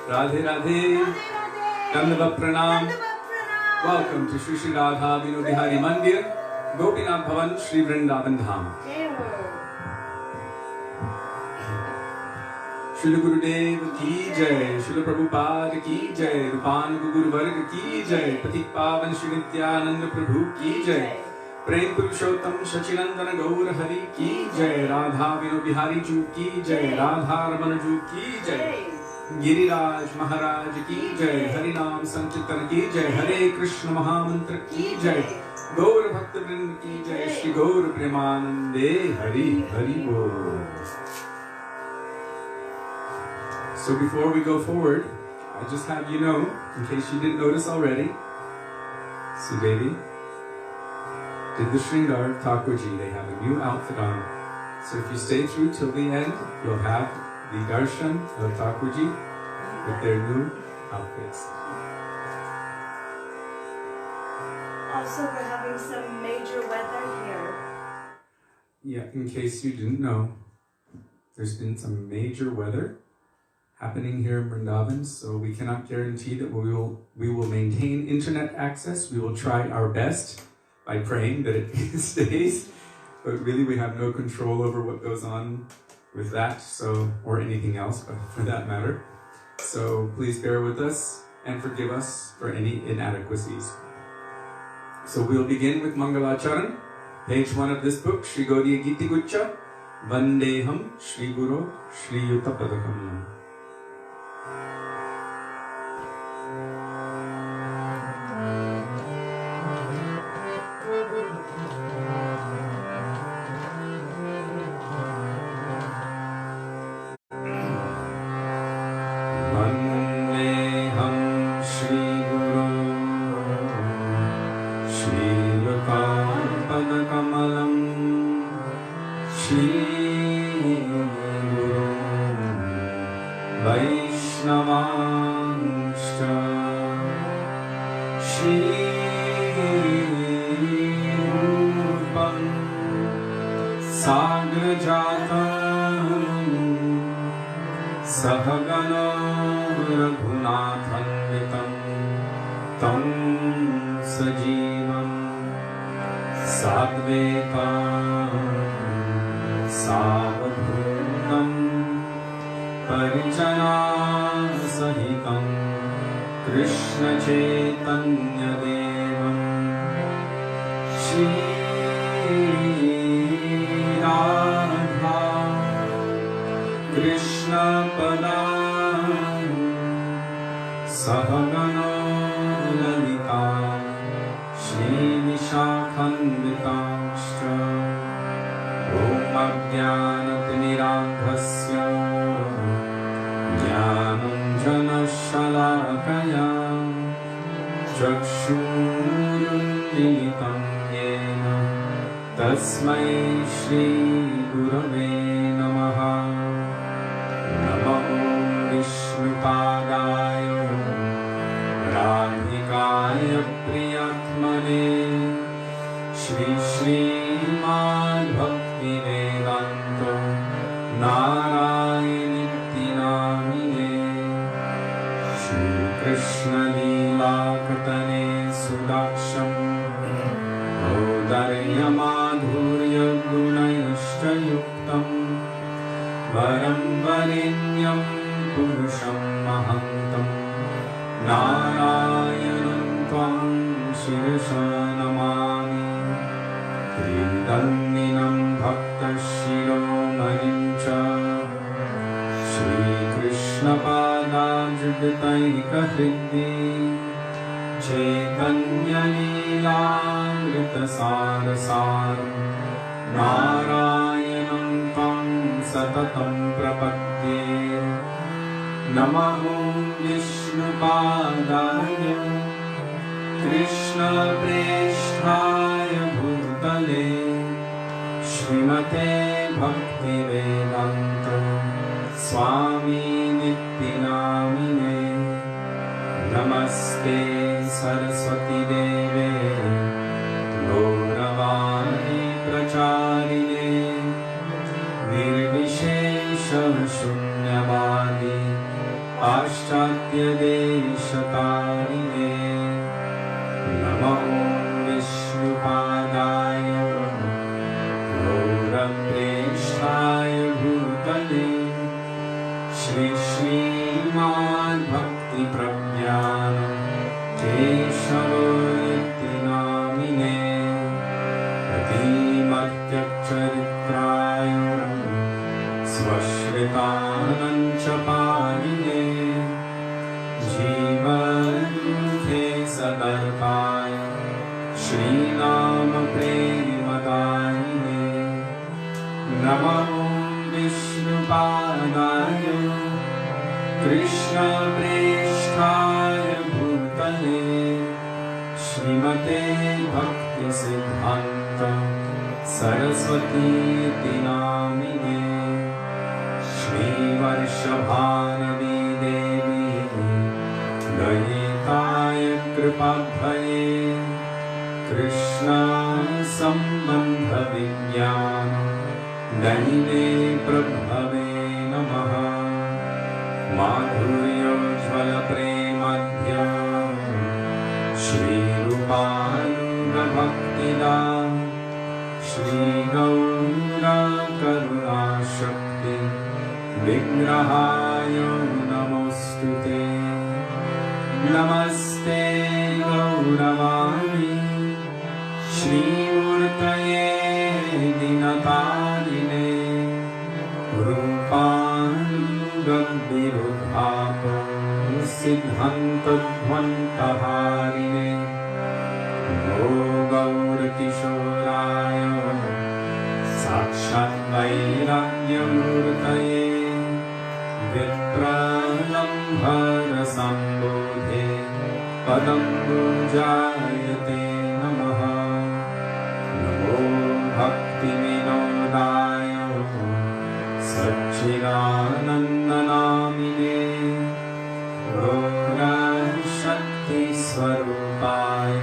Radhe Radhe, Dandava Pranam. Welcome to Shri Shri Radha Vinodihari Mandir, Gopinath Bhavan, Shri Vrindavan Dham. Srila Gurudev ki jai, Srila Prabhupada ki jai, Rupan Guru Varg ki jai, Patik Pavan Shri Nityananda Prabhu ki jai, Prem Purushottam Shachinandana Gaur Hari ki jai, Radha Vinodihari Ju ki jai, Radha Ramana Ju ki jai, Giriraj Maharaj ki jai, Harinam Sankirtan ki jai, Hare Krishna Mahamantra ki jai, Gaur Bhaktivinoda ki jai, Shri Gaur Premanande Hari Hari Bol. So before we go forward, I just have you know, in case you didn't notice already, Sudevi did the Shringar of Thakurji. They have a new outfit on. So if you stay through till the end, you'll have the darshan of Thakurji with their new outfits. Also, we're having some major weather here. Yeah, in case you didn't know, there's been some major weather happening here in Vrindavan, so we cannot guarantee that we will maintain internet access. We will try our best by praying that it stays, but really we have no control over what goes on with that, so, or anything else, but for that matter. So please bear with us and forgive us for any inadequacies. So we'll begin with Mangalacharan, page 1 of this book, Shri Gaudiya Giti Guccha, Vandeham Shri Guru Shri Yuta Padakam. Srimad Bhaktivedanta Narayan Shri Krishna Leela Katane Sudaksham Odarya Madhurya Gunayashta Yuktam Varam Varinyam Purusham Mahantam Narayanam Tvam Shirasha Namami Tridandinam Bhakta Shiromanim Cha Shri Krishna Pada Juditaika Hriddi Chaitanya Leelamrita Sarasaram Narayanam Tvam Satatam Prapadye Namaho Vishnupadaya Krishna Presthaya Bhutale Srimate Bhaktivedanta Swami Nityanamine Namaste Saraswati Deve Gauravani Pracharine Nirvishesha Shunyavadi पाश्चात्यदेशतारिणे नमो विष्णुपादाय गौरप्रेष्ठाय भूतले श्री श्रीमद् भक्तिप्रज्ञान केशवयतिनामिने अतीमत्यक्षरित्राय स्वश्रितानञ्च पालिने जीवन्मुखे सदर्पाय श्रीनाम प्रेमदायिने नमो विष्णुपादाय कृष्णप्रेष्ठाय भूतले श्रीमते भक्तिसिद्धान्त सरस्वतीति नामिने श्रीवर्षभानवी देवी दयिताय कृपाभये कृष्ण सम्बन्ध विज्ञान दयिने प्रभवे नमः माधुर्योज्ज्वल प्रेमध्य श्रीरूपानुगभक्तिदा श्रीगौरकरुणाशक्ति विग्रहाय नमोऽस्तुते नमस्ते गौरवाणी श्रीमूर्तये दिनतारिणे रूपानुगविरुद्धाप सिद्धान्तध्वन्तहारिणे गो गौरकिशोराय साक्षात् वैराग्यमूर्तये विप्रलम्भरसम्बोधे पदम्बुजायते नमः नमो भक्तिविनोदाय सच्चिदानन्दनामिने गौरशक्तिस्वरूपाय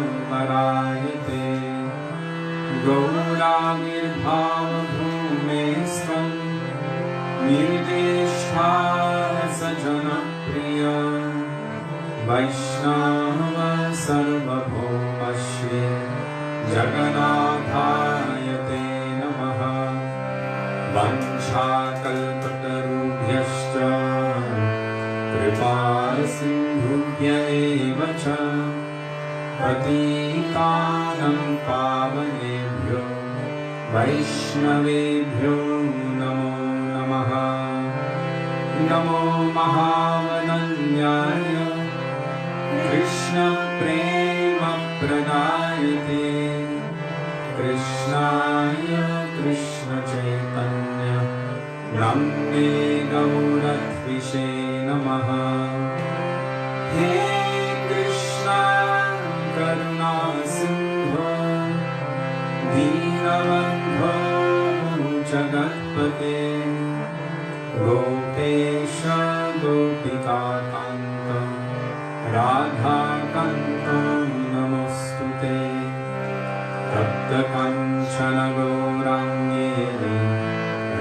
रूपानुगमपरायते गौराविर्भावभूमेस्त्वं निर्देष्टा सजनप्रिय वैष्णव सर्वभौमश्री जगन्नाथाय ते नमः वंशाकल्पतरुभ्यश्च कृपासिन्धुभ्य एव च पतितानं पावनेभ्यो वैष्णवेभ्यो नमो नमः नमो महावनन्याय कृष्णप्रेमप्रदायते कृष्णाय कृष्णचैतन्य नाम्ने गौरद्विषे नमः हे कृष्णा करुणा सिन्धो दीनबन्धो जगत्पते गोपेश गोपिकान्त राधाकान्त नमोऽस्तुते तप्तकाञ्चन गौराङ्गे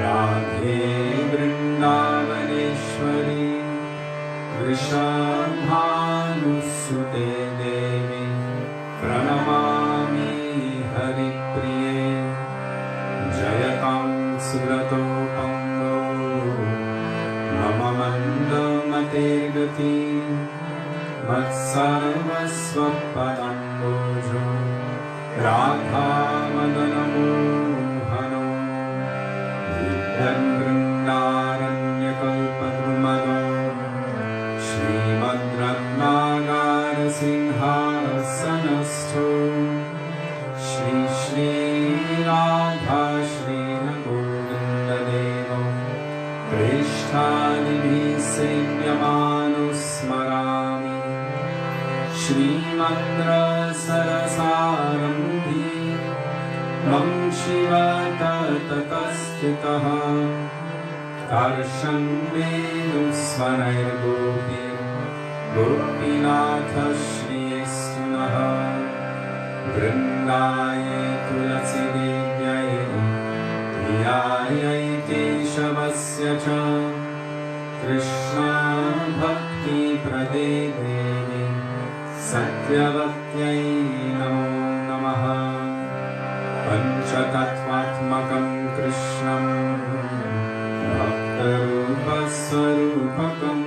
राधे वृन्दावनेश्वरी वृषभानुसुते देवी प्रणमामि हरिप्रिये जयतां सुरतो पङ्गो मम मन्दमतेर्गति मत्सर्वस्वपदम्बोजो राधामदनमोहनो दिव्यवृन्दारण्यकल्पद्रुमदो श्रीमद्रत्नागारसिंहासनस्थो श्री श्रीराधा श्रीनगोविन्ददेवो प्रेष्ठादिभिः सेव्यमानो स्मरामि श्रीमद्रसरसारम्भी मम शिवततस्थितः गोपीनाथ श्रीस्तु नः वृन्दाय तुलसीदेव्यै प्रियायै केशवस्य च Krishna Bhakti Prade Devi Satyavatyai Namo Namaha Panchatattvatmakam Krishnam Bhaktarupa Swarupakam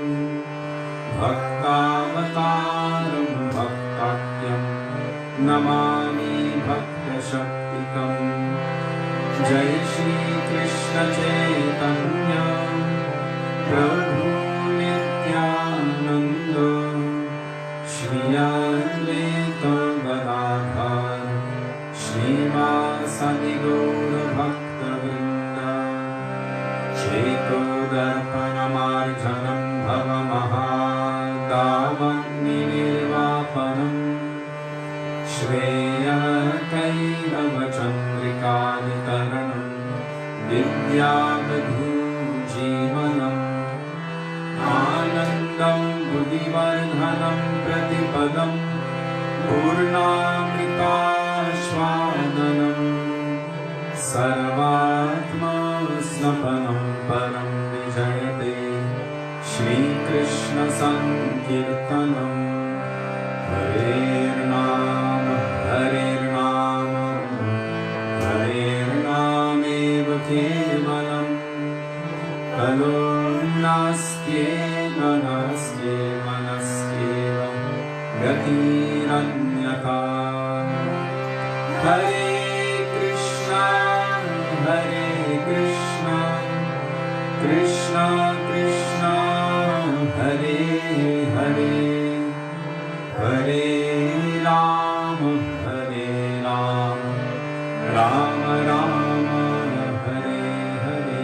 Bhaktavataram Bhaktatyam Namami Bhaktashaktikam Jai Shri Krishna Chaitanya Prabhu Nityananda Shri Advaita Gadadhar Srimad Gaura Bhaktivinoda Cheto Darpanamarjanam Bhavamahadavagni Nirvapanam Shreya Kairava Chandrikaditaranam Vidyavadhu Jivanam Anandam Buddhivardhanam Pratipadam Purnamrita Shvadanam Sarvatma Snapanam Param Vijayate Shri Krishna Sankirtanam Harer Nama Harer Nama Harer Nameva Kevalam Kalo Nastyeva Nastyeva Nastyeva Gatiranyata Hare Krishna Krishna Krishna Hare Hare Hare Rama Rama Rama Hare Hare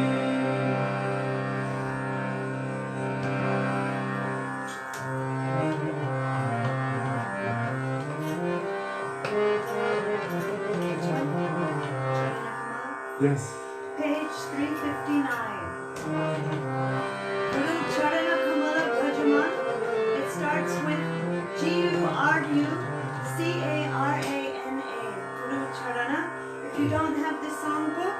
Yes. Page 359. Guru Charana Kamala Bhajama. It starts with G-U-R-U-C-A-R-A-N-A. Guru Charana. If you don't have the songbook,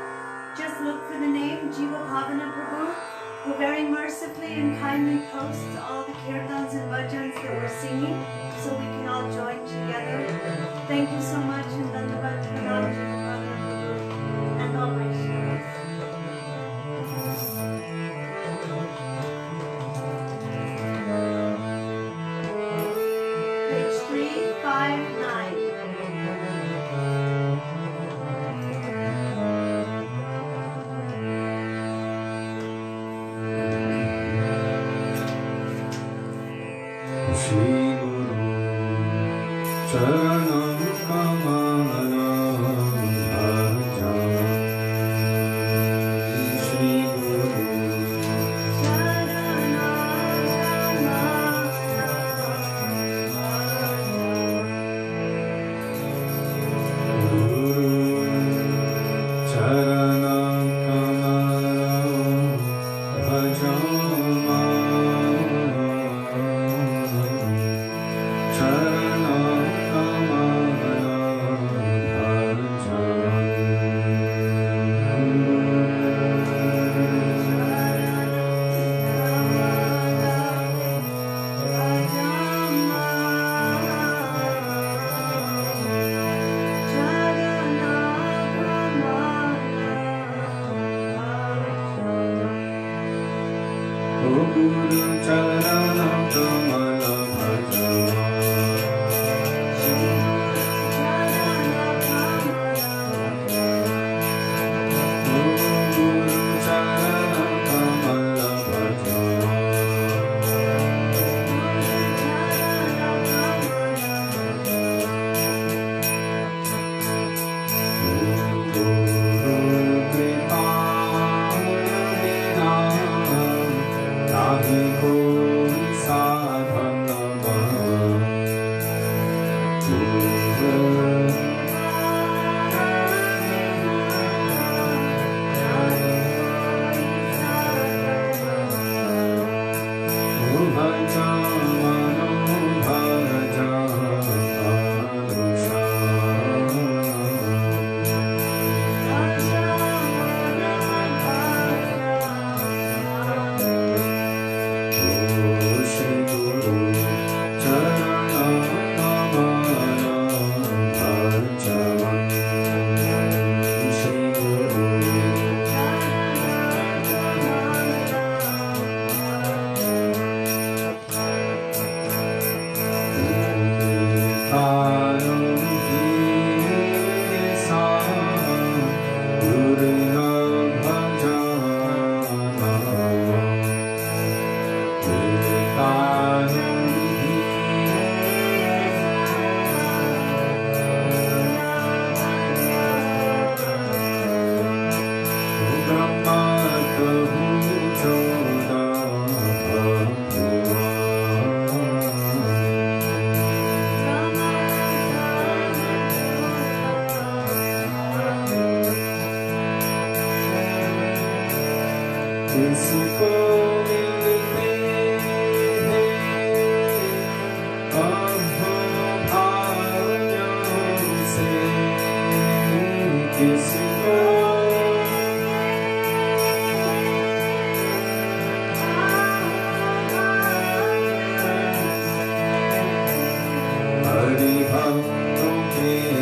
just look for the name Jiva Bhavana Prabhu, who very mercifully and kindly posts all the kirtans and bhajans that we're singing, so we can all join together. Thank you so much, and Dandavad Pranam Jiva Bhavana Prabhu and all Vaishnavas. Page 359. Shri Guru Charanam Kamala Bhaja Shri Guru Charanam Kamala Bhaja Sadhana किसको मिलते हैं अहोभाग्यों से, किसको हरिभक्तों के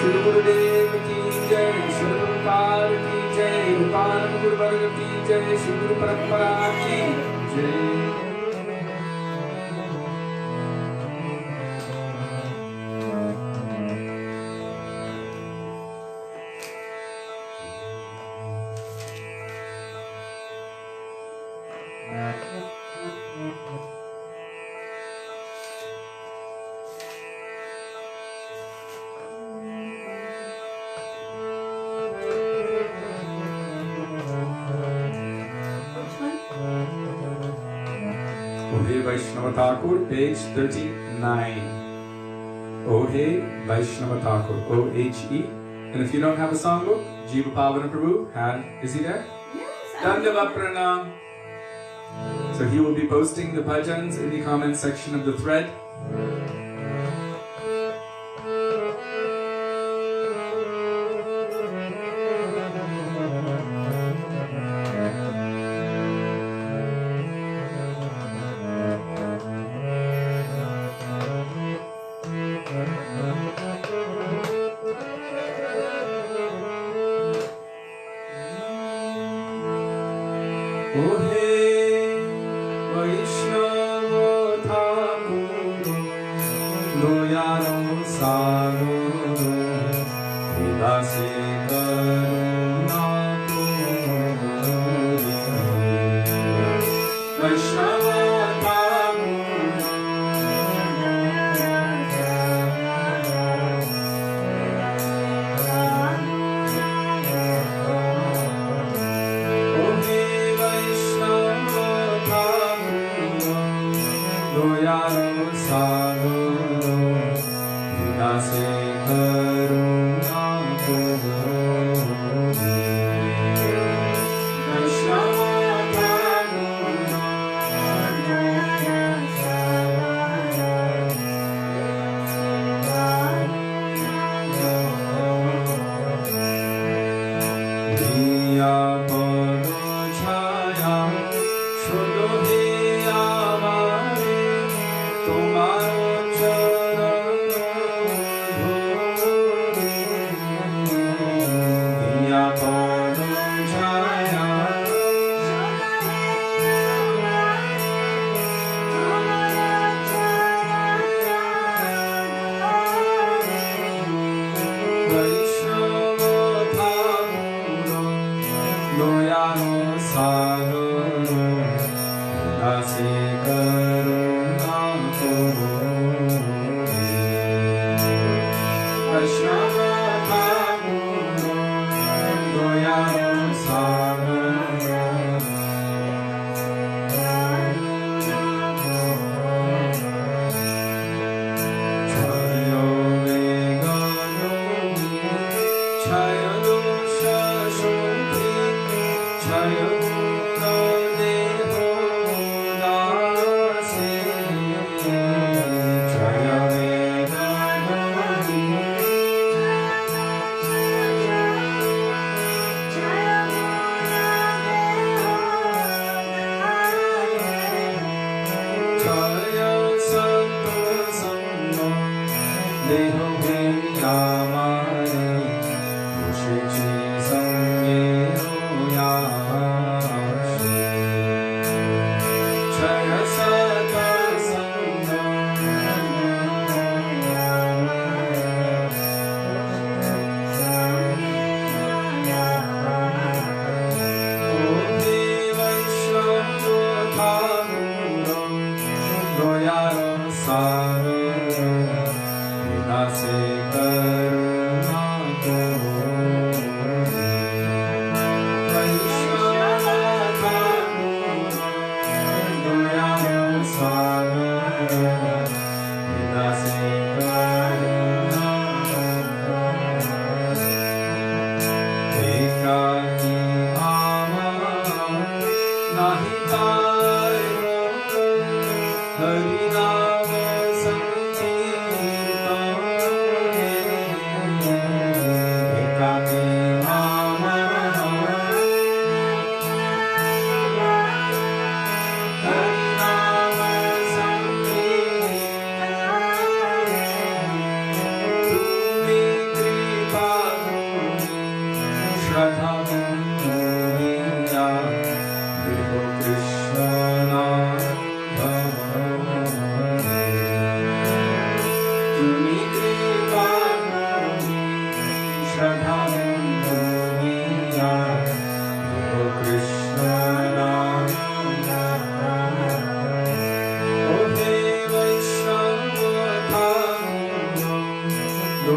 Srila Gurudev ki jai, Srila Prabhupada ki jai, Rupanand Guru Varga ki jai, Sri Guru Parampara ki jai. Ohe Vaisnava Thakur, page 39. Ohe Vaisnava Thakur, O-H-E. And if you don't have a songbook, Jiva Pavana Prabhu, is he there? Yes. Dandava Pranam. So he will be posting the bhajans in the comment section of the thread. Dayaro Sagar Vinase Karo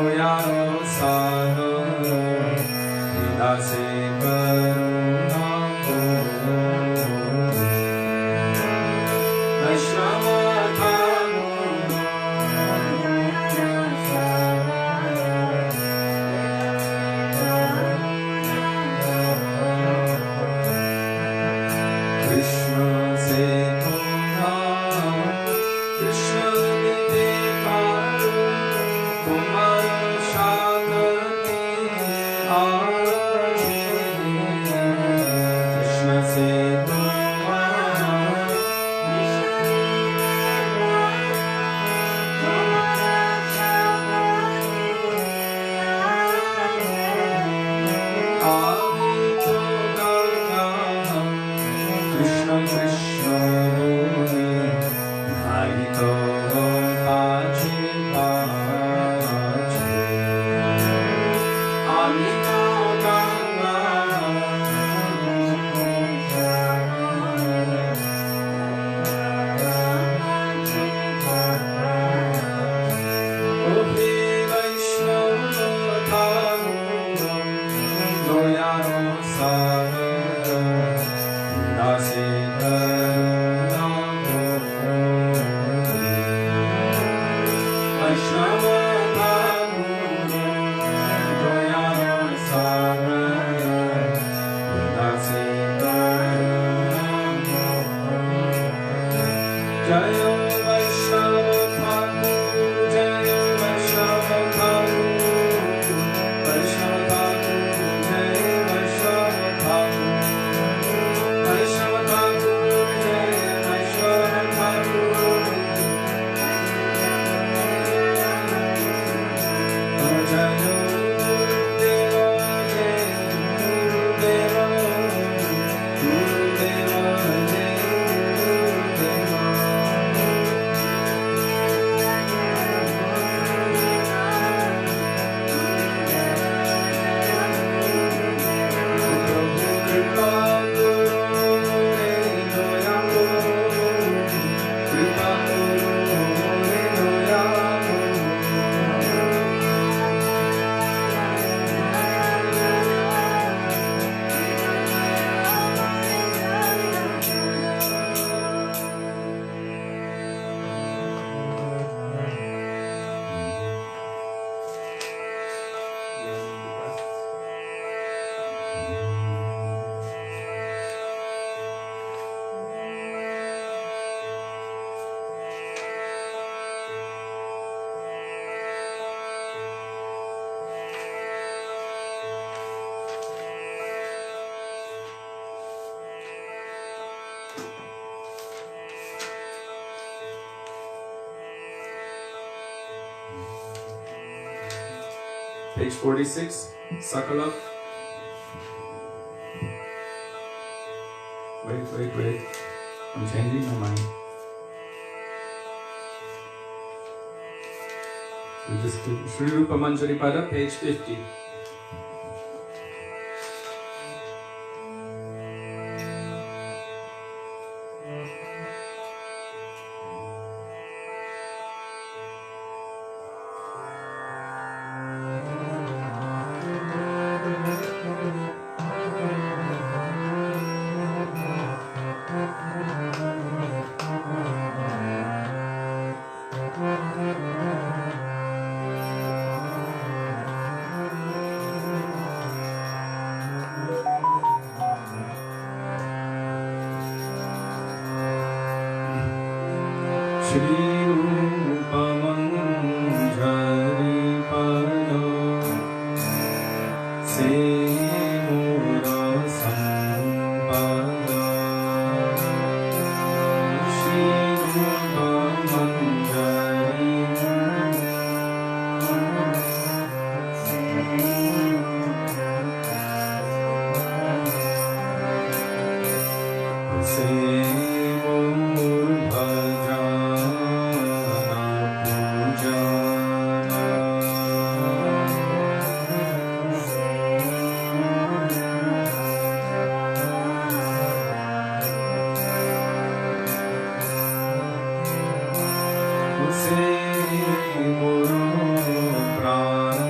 Noyaro Sada Vidase Karuna Vaisnava Page 46, Sakala. Wait. I'm changing my mind. We just did Sri Rupa Manjaripada, page 50. Guru Prana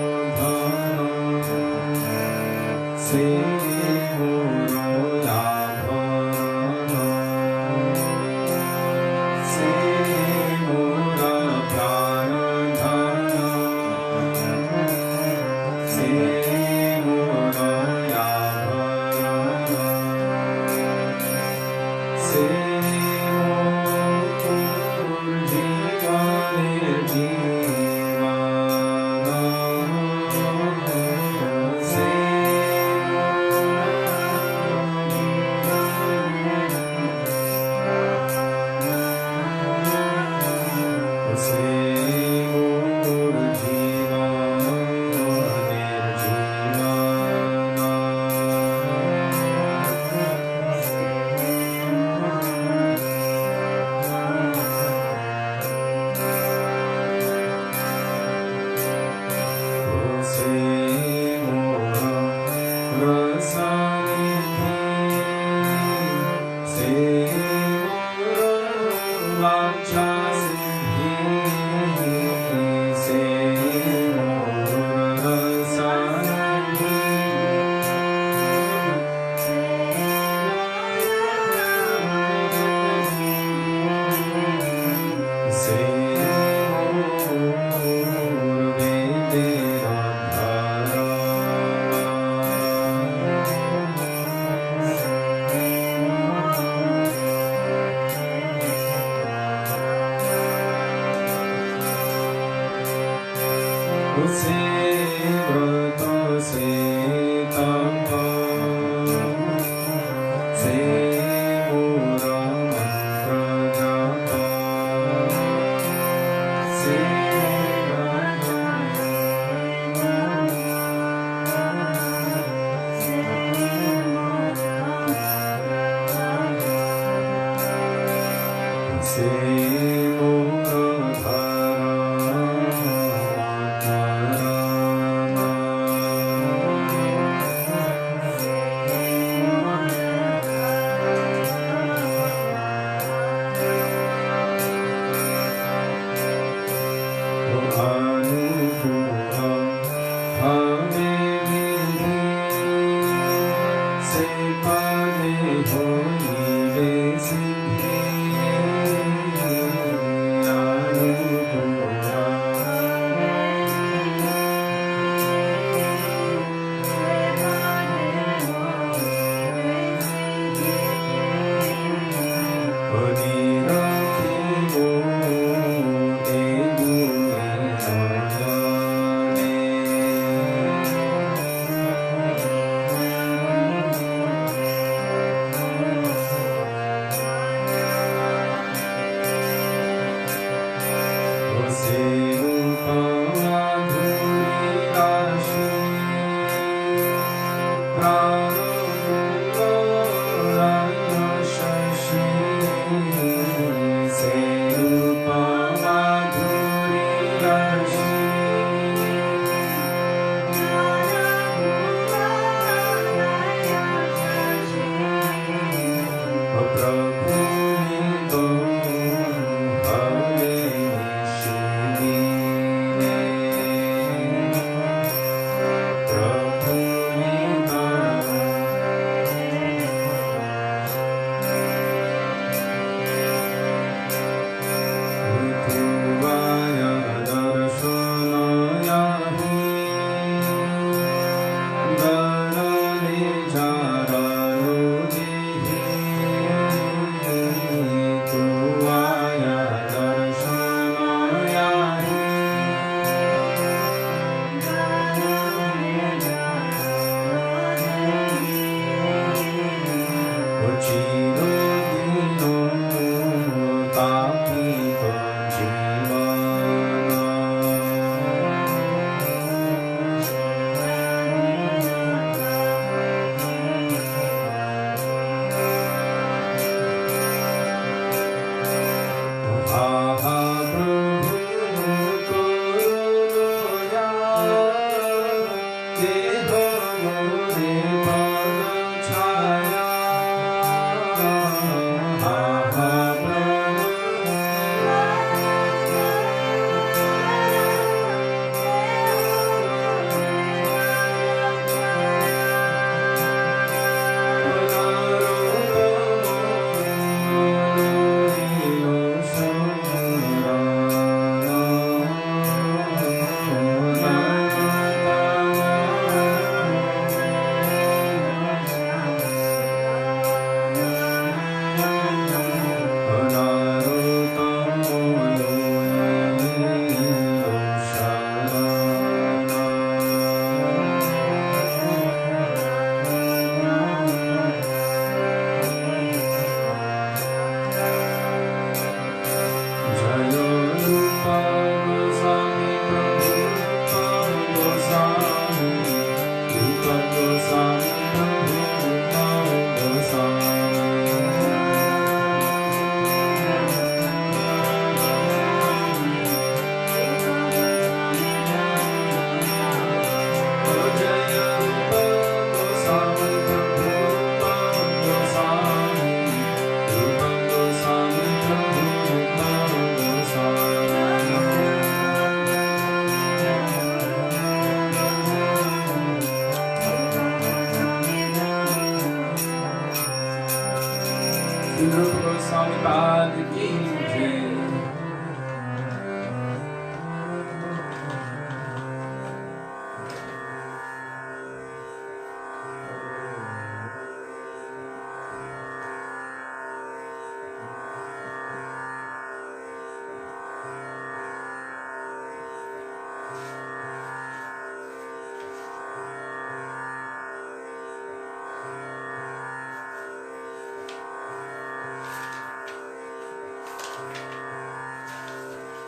Goswamipada ki jai.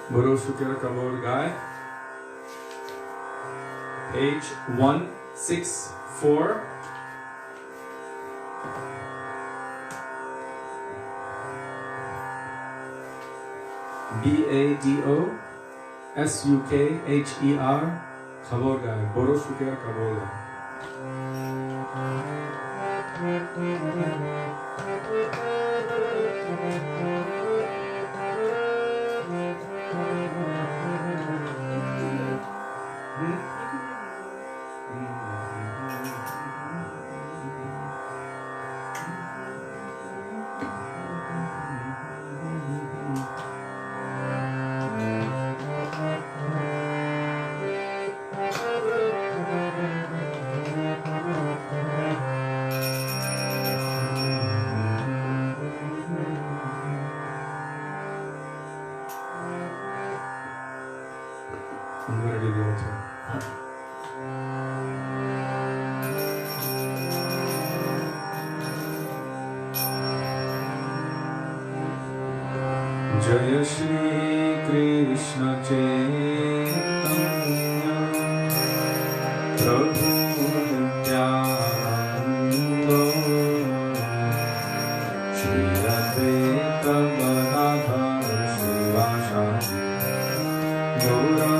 Boro Shukir Kabor Gai, page 164. Badosukher, Kabor Gai, Boro Shukir Kabor Gai. I'm going to do the altar. Jaya Shri Krishna Chaitanya Prabhu Nityananda Shri Advaita Gadadhar Srivasadi Gaura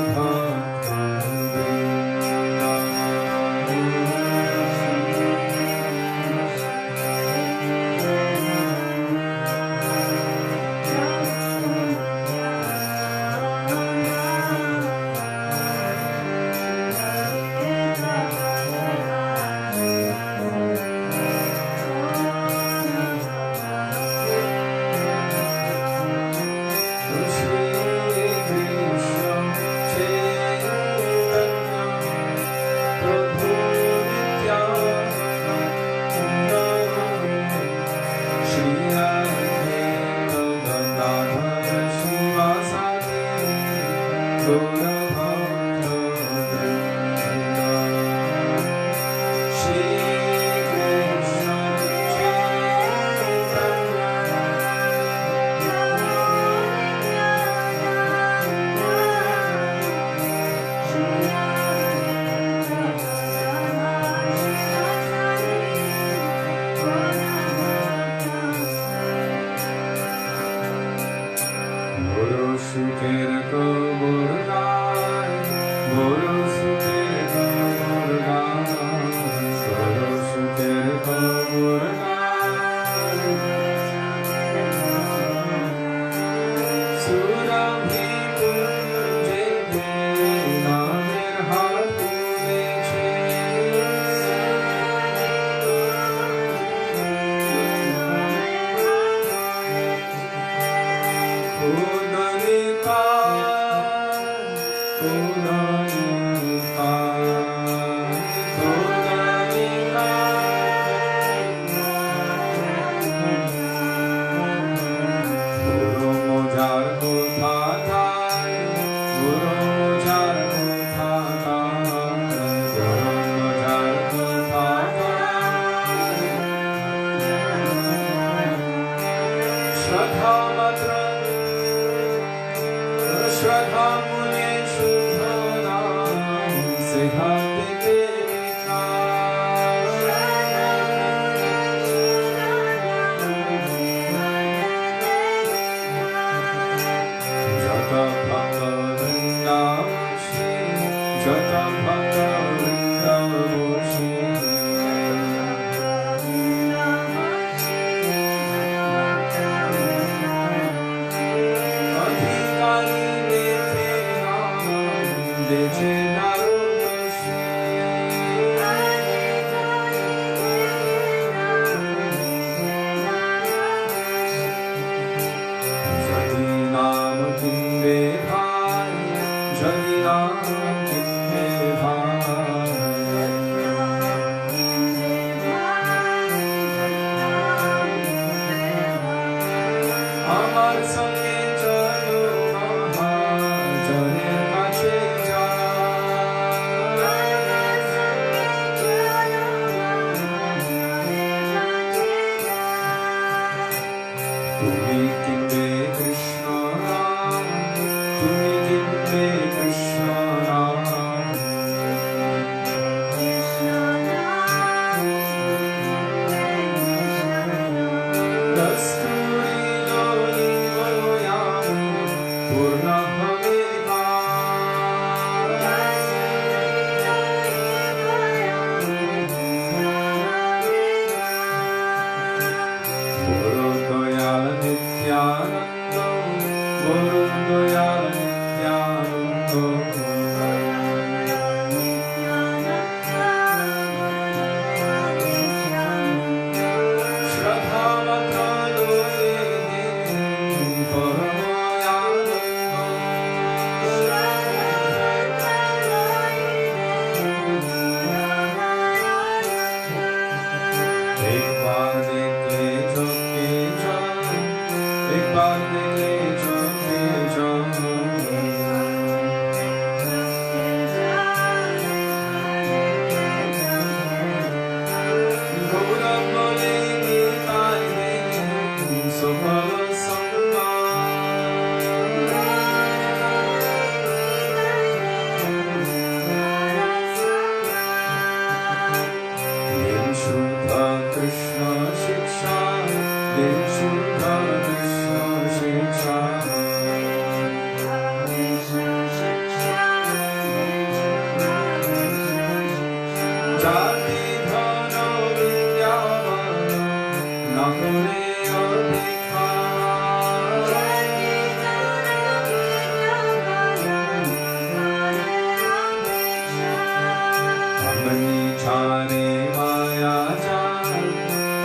Amani chare maya jal,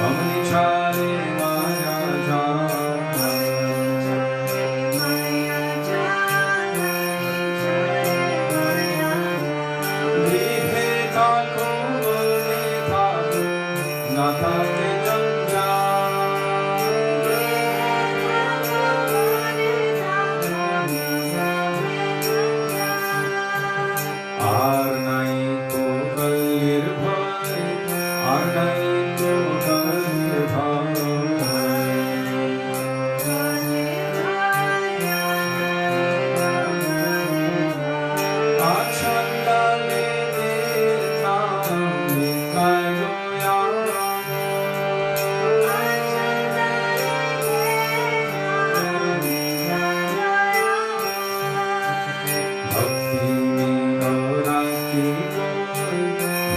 amani chare maya jal. Dihe thaku mone thaku, na thake janjal. Aar nahi to kalir bhai, aar nahi to kalir bhai. Achanda lene naam nikai goya. Bhakti mein ragi koi,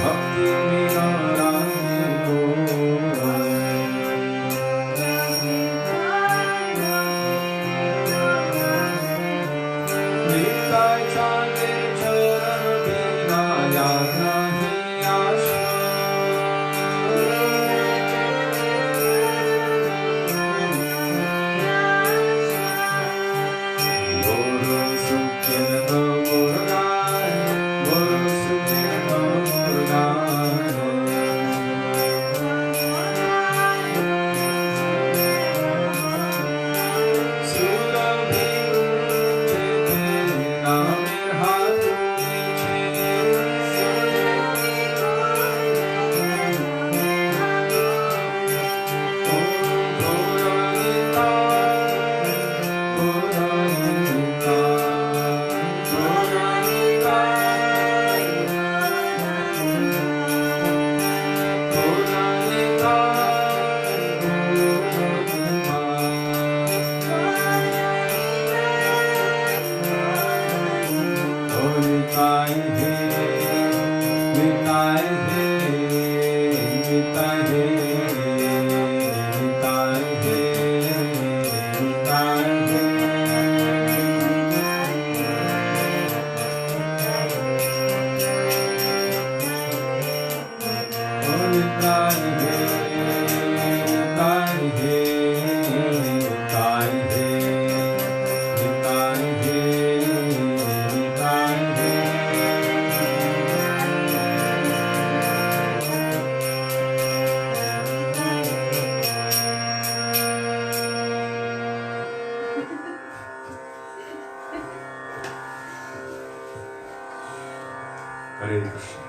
bhakti mein ragi koi. Nitai chande charan bina yaad nahi aasha. Guru sukhin to gurunai, guru sukhin to gurunai. Sudevi chete namer hatu niche. Gurunita, gurunita, gurunita. Gurunita, Nitai he, Nitai he, Nitai he, Nitai he, Nitai he. Oh, Nitai he, Nitai he, Nitai he, Nitai he, Nitai he. Hare Krishna.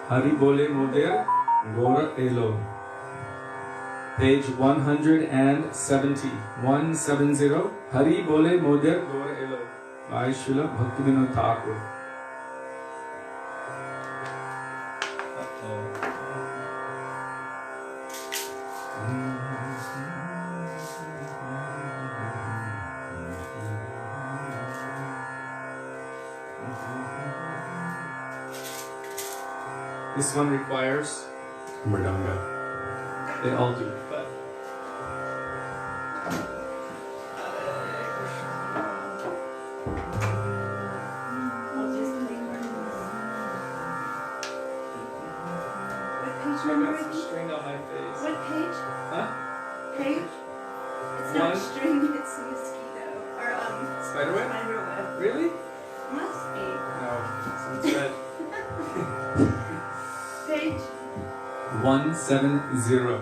Hari Bole Moder Gora Elo. Page 170. 170. Hari Bole Moder Gora Elo. By Srila Bhaktivedanta Thakur. This one requires mridanga. They all do, but I'll just take one. What page I number got is some it? string on my face. What page? Huh? Page? It's not One. string, it's mosquito. Or Spiderweb? spider web. Really? Must be. No. It's red. Page 170. 1.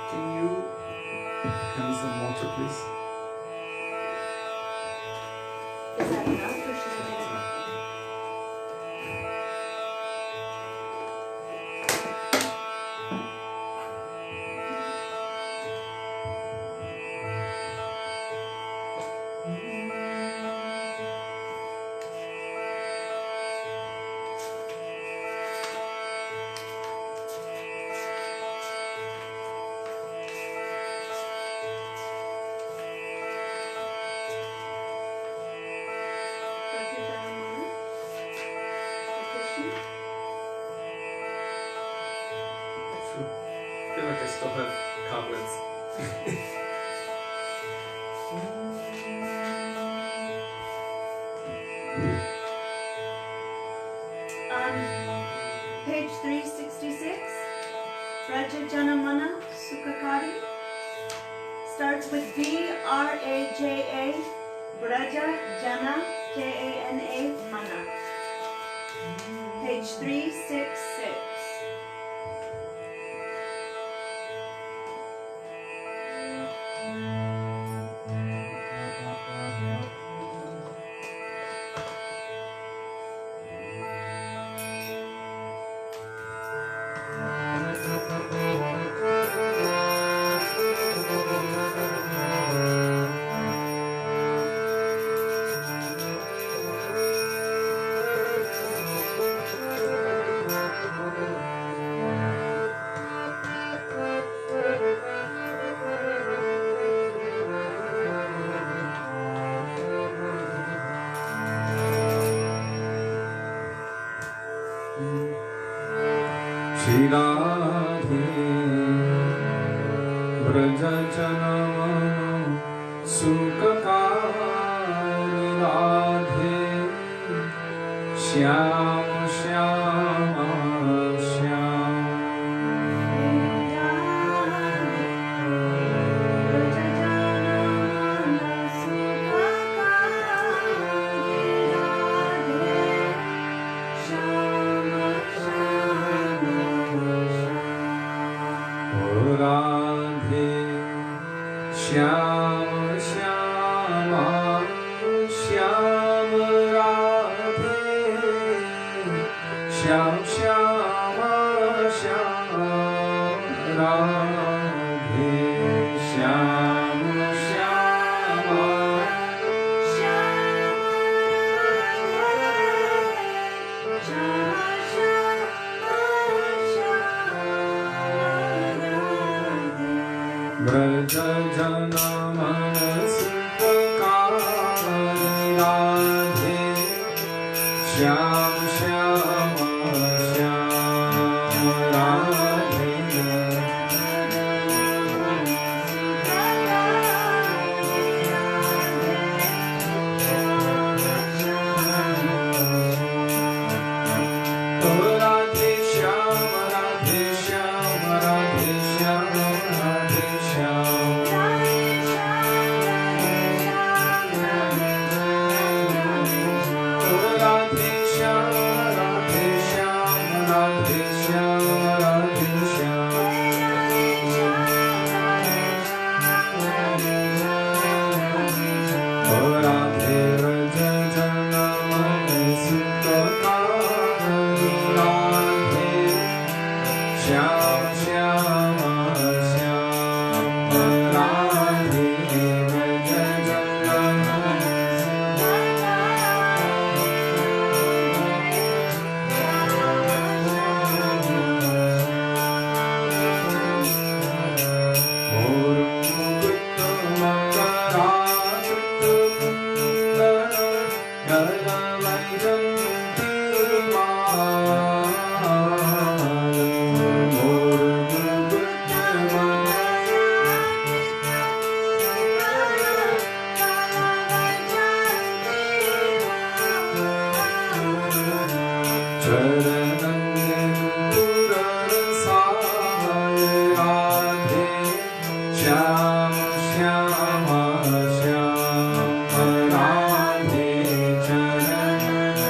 Can you give me some water, please? Is that enough or should I make it? Sure. I feel like I still have cobwebs. On page 366, Raja Janamana Sukhakari starts with B-R-A-J-A, Braja Jana, J-A-N-A, Mana. Page 366. Shri Radhe Braja Janamana Sukhakari Radhe Shyam Shyama Shyam Radhe Shyam Shyama Shyam Radhe Shyam Shyama Shyam Radhe Shyam Shyama Braja Janamana Sukhakari Radhe Shyam Shyama Shyam Radhe Radhe Shyam Radhe Shyam Radhe Shyam Radhe Shyam Radhe Shyam Radhe Shyam Radhe Shyam Radhe Shyam Radhe Raja Janamana Sukhakari Radhe Shyam Shyama Shyam Radhe Raja Janamana Shyam Shyama Shyam Radhe Charan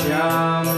Sham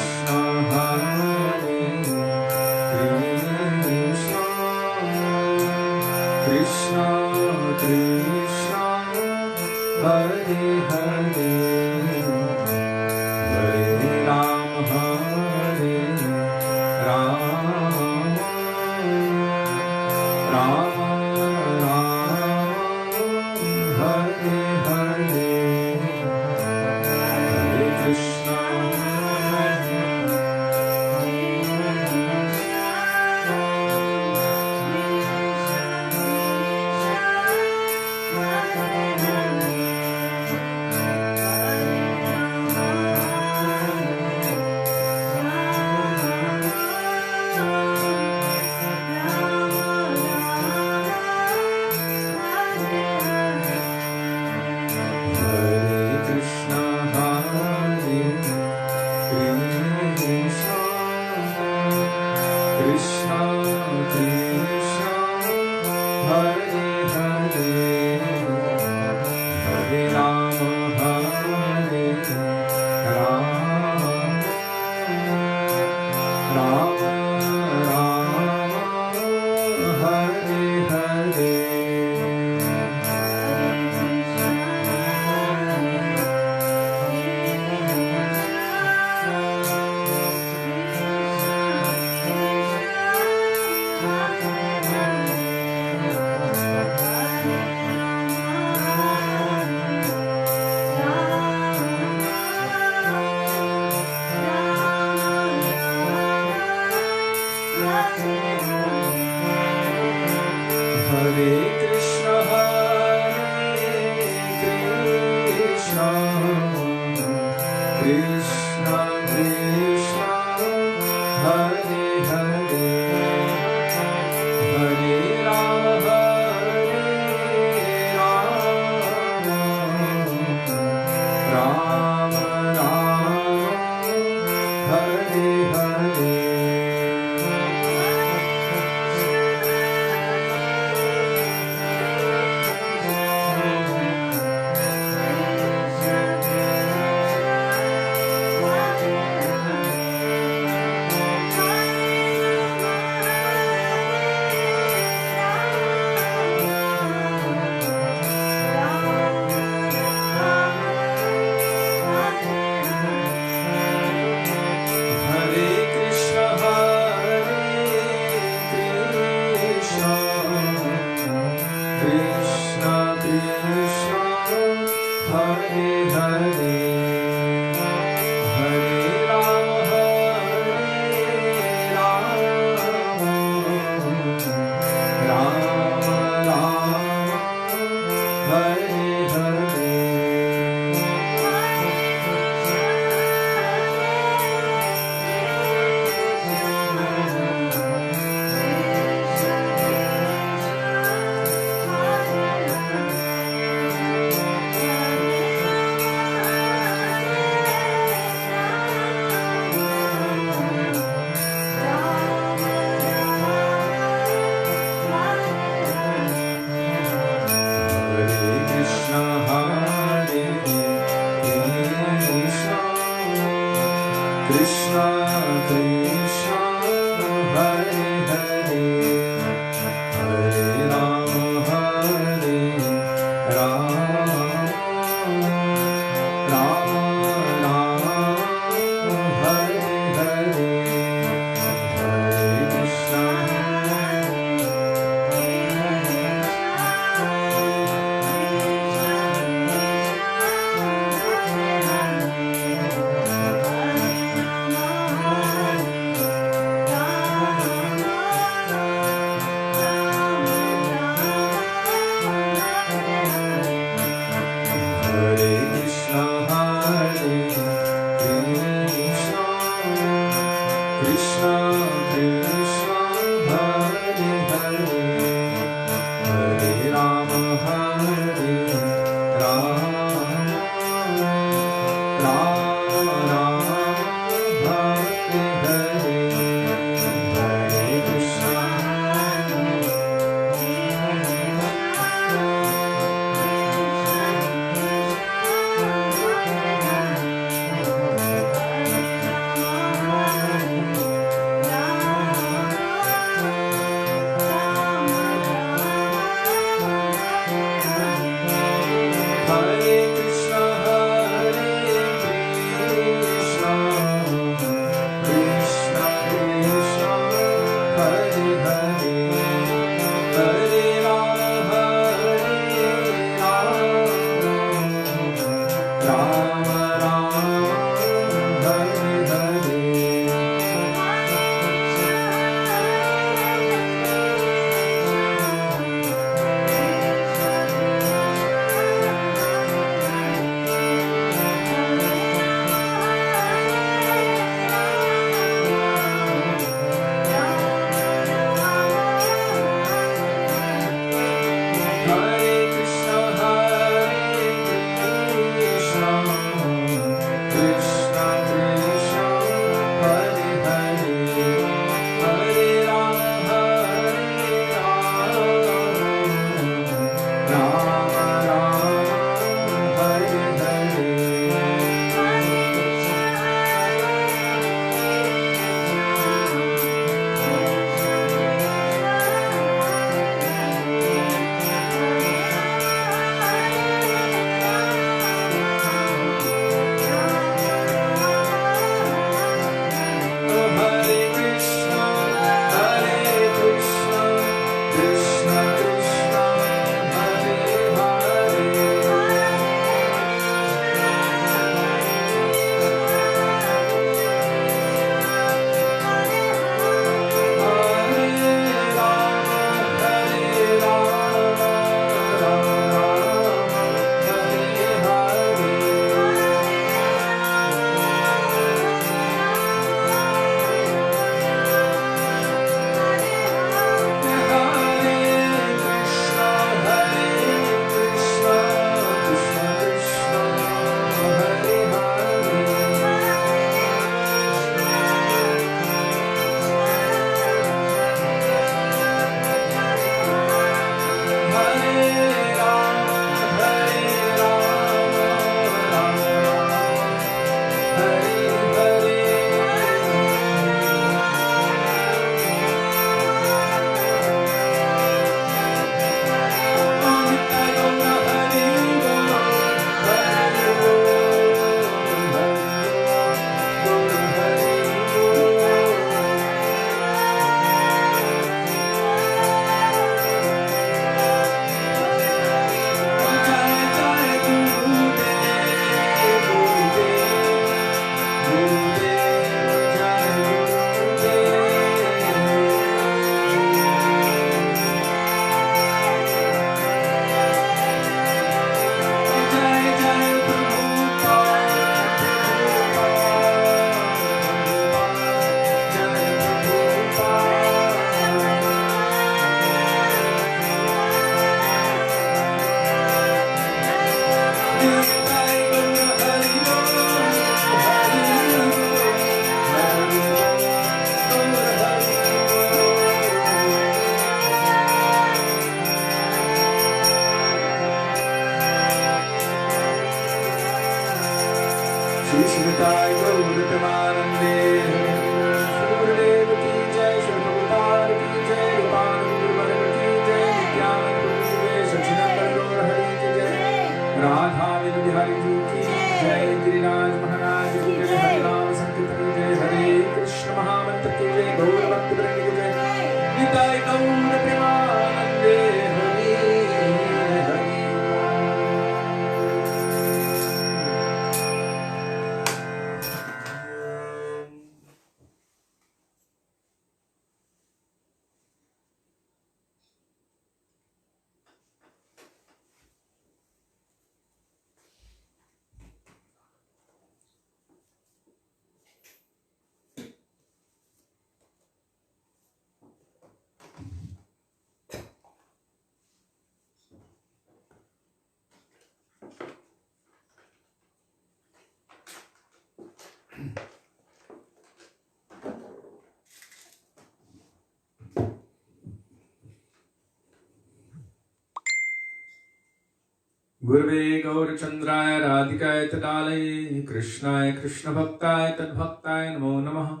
Gurve Gaurachandraya Radhikaya Tadalaya Krishnaya Krishna Bhaktaya Tadbhaktaya Namo Namaha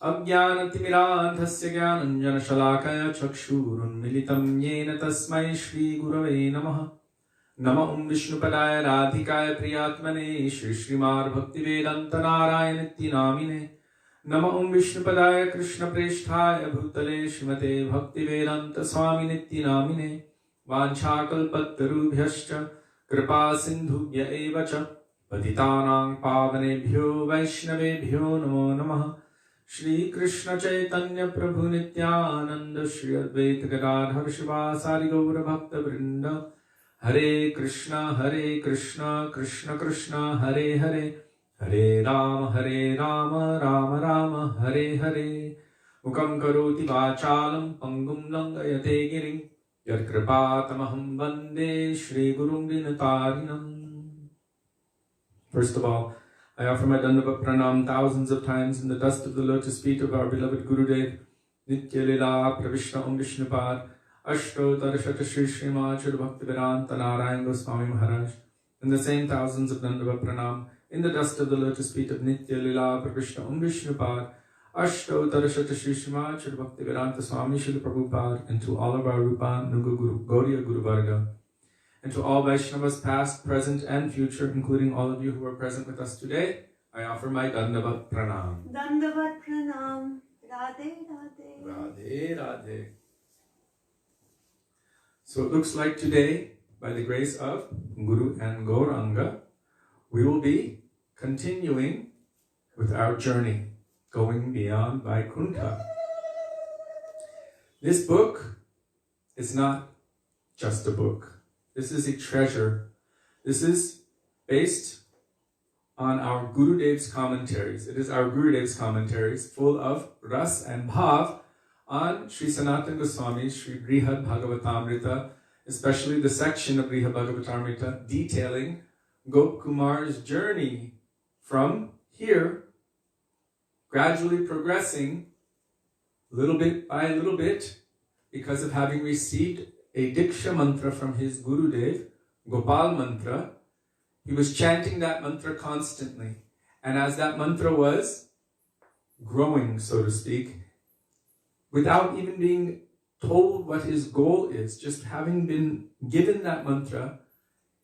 Ajnanatimirandhasya Jnananjana Shalakaya Chakshurunmilitam Yena Tasmai Shri Gurave Namaha Nama Vishnupadaya Radhikaya Priyatmane Shri Srimad Bhaktivedanta Narayaniti Namine Nama Vishnupadaya Krishna Presthaya Bhutale Srimate Bhaktivedanta Swaminiti Namine Vanchakalpatarubhyascha Kripa Sindhubhya Evacha Patitanang Pavanebhyo Vaishnavebhyo Namo Namaha Shri Krishna Chaitanya Prabhu Nityananda Shri Advaita Gadadhar Shivasari Gaura Bhakta Vrinda Hare Krishna Krishna Krishna Hare Hare Hare Rama Rama Rama Hare Hare Mukam Karoti Vachalam Pangum Langayate Giring Yat Kripatamaham Vande Shri Gurum Dinatarinam. First of all, I offer my Dandava Pranam thousands of times in the dust of the lotus feet of our beloved Gurudev, Nitya Lila Pravishna Vishnupad, Ashtottara Shata Shri Srimad Bhaktivedanta Narayan Goswami Maharaj, and the same thousands of Dandava Pranam in the dust of the lotus feet of Nitya Lila Pravishna Vishnupad, Ashtottara Shata Shri Srimad Bhaktivedanta Swami Srila Prabhupada, and to all of our Rupa Nuga Guru Gaudiya Guru Varga, and to all Vaishnavas past, present, and future, including all of you who are present with us today, I offer my Dandavat Pranam. Dandavat Pranam. Radhe Radhe. Radhe Radhe. So it looks like today, by the grace of Guru and Gauranga, we will be continuing with our journey, going beyond Vaikuntha. This book is not just a book. This is a treasure. This is based on our Gurudev's commentaries. It is our Gurudev's commentaries full of ras and bhav on Sri Sanatan Goswami's Sri Brihad Bhagavatamrita, especially the section of Brihad Bhagavatamrita detailing Gopkumar's journey from here, gradually progressing little bit by little bit because of having received a Diksha mantra from his Gurudev, Gopal mantra. He was chanting that mantra constantly. And as that mantra was growing, so to speak, without even being told what his goal is, just having been given that mantra,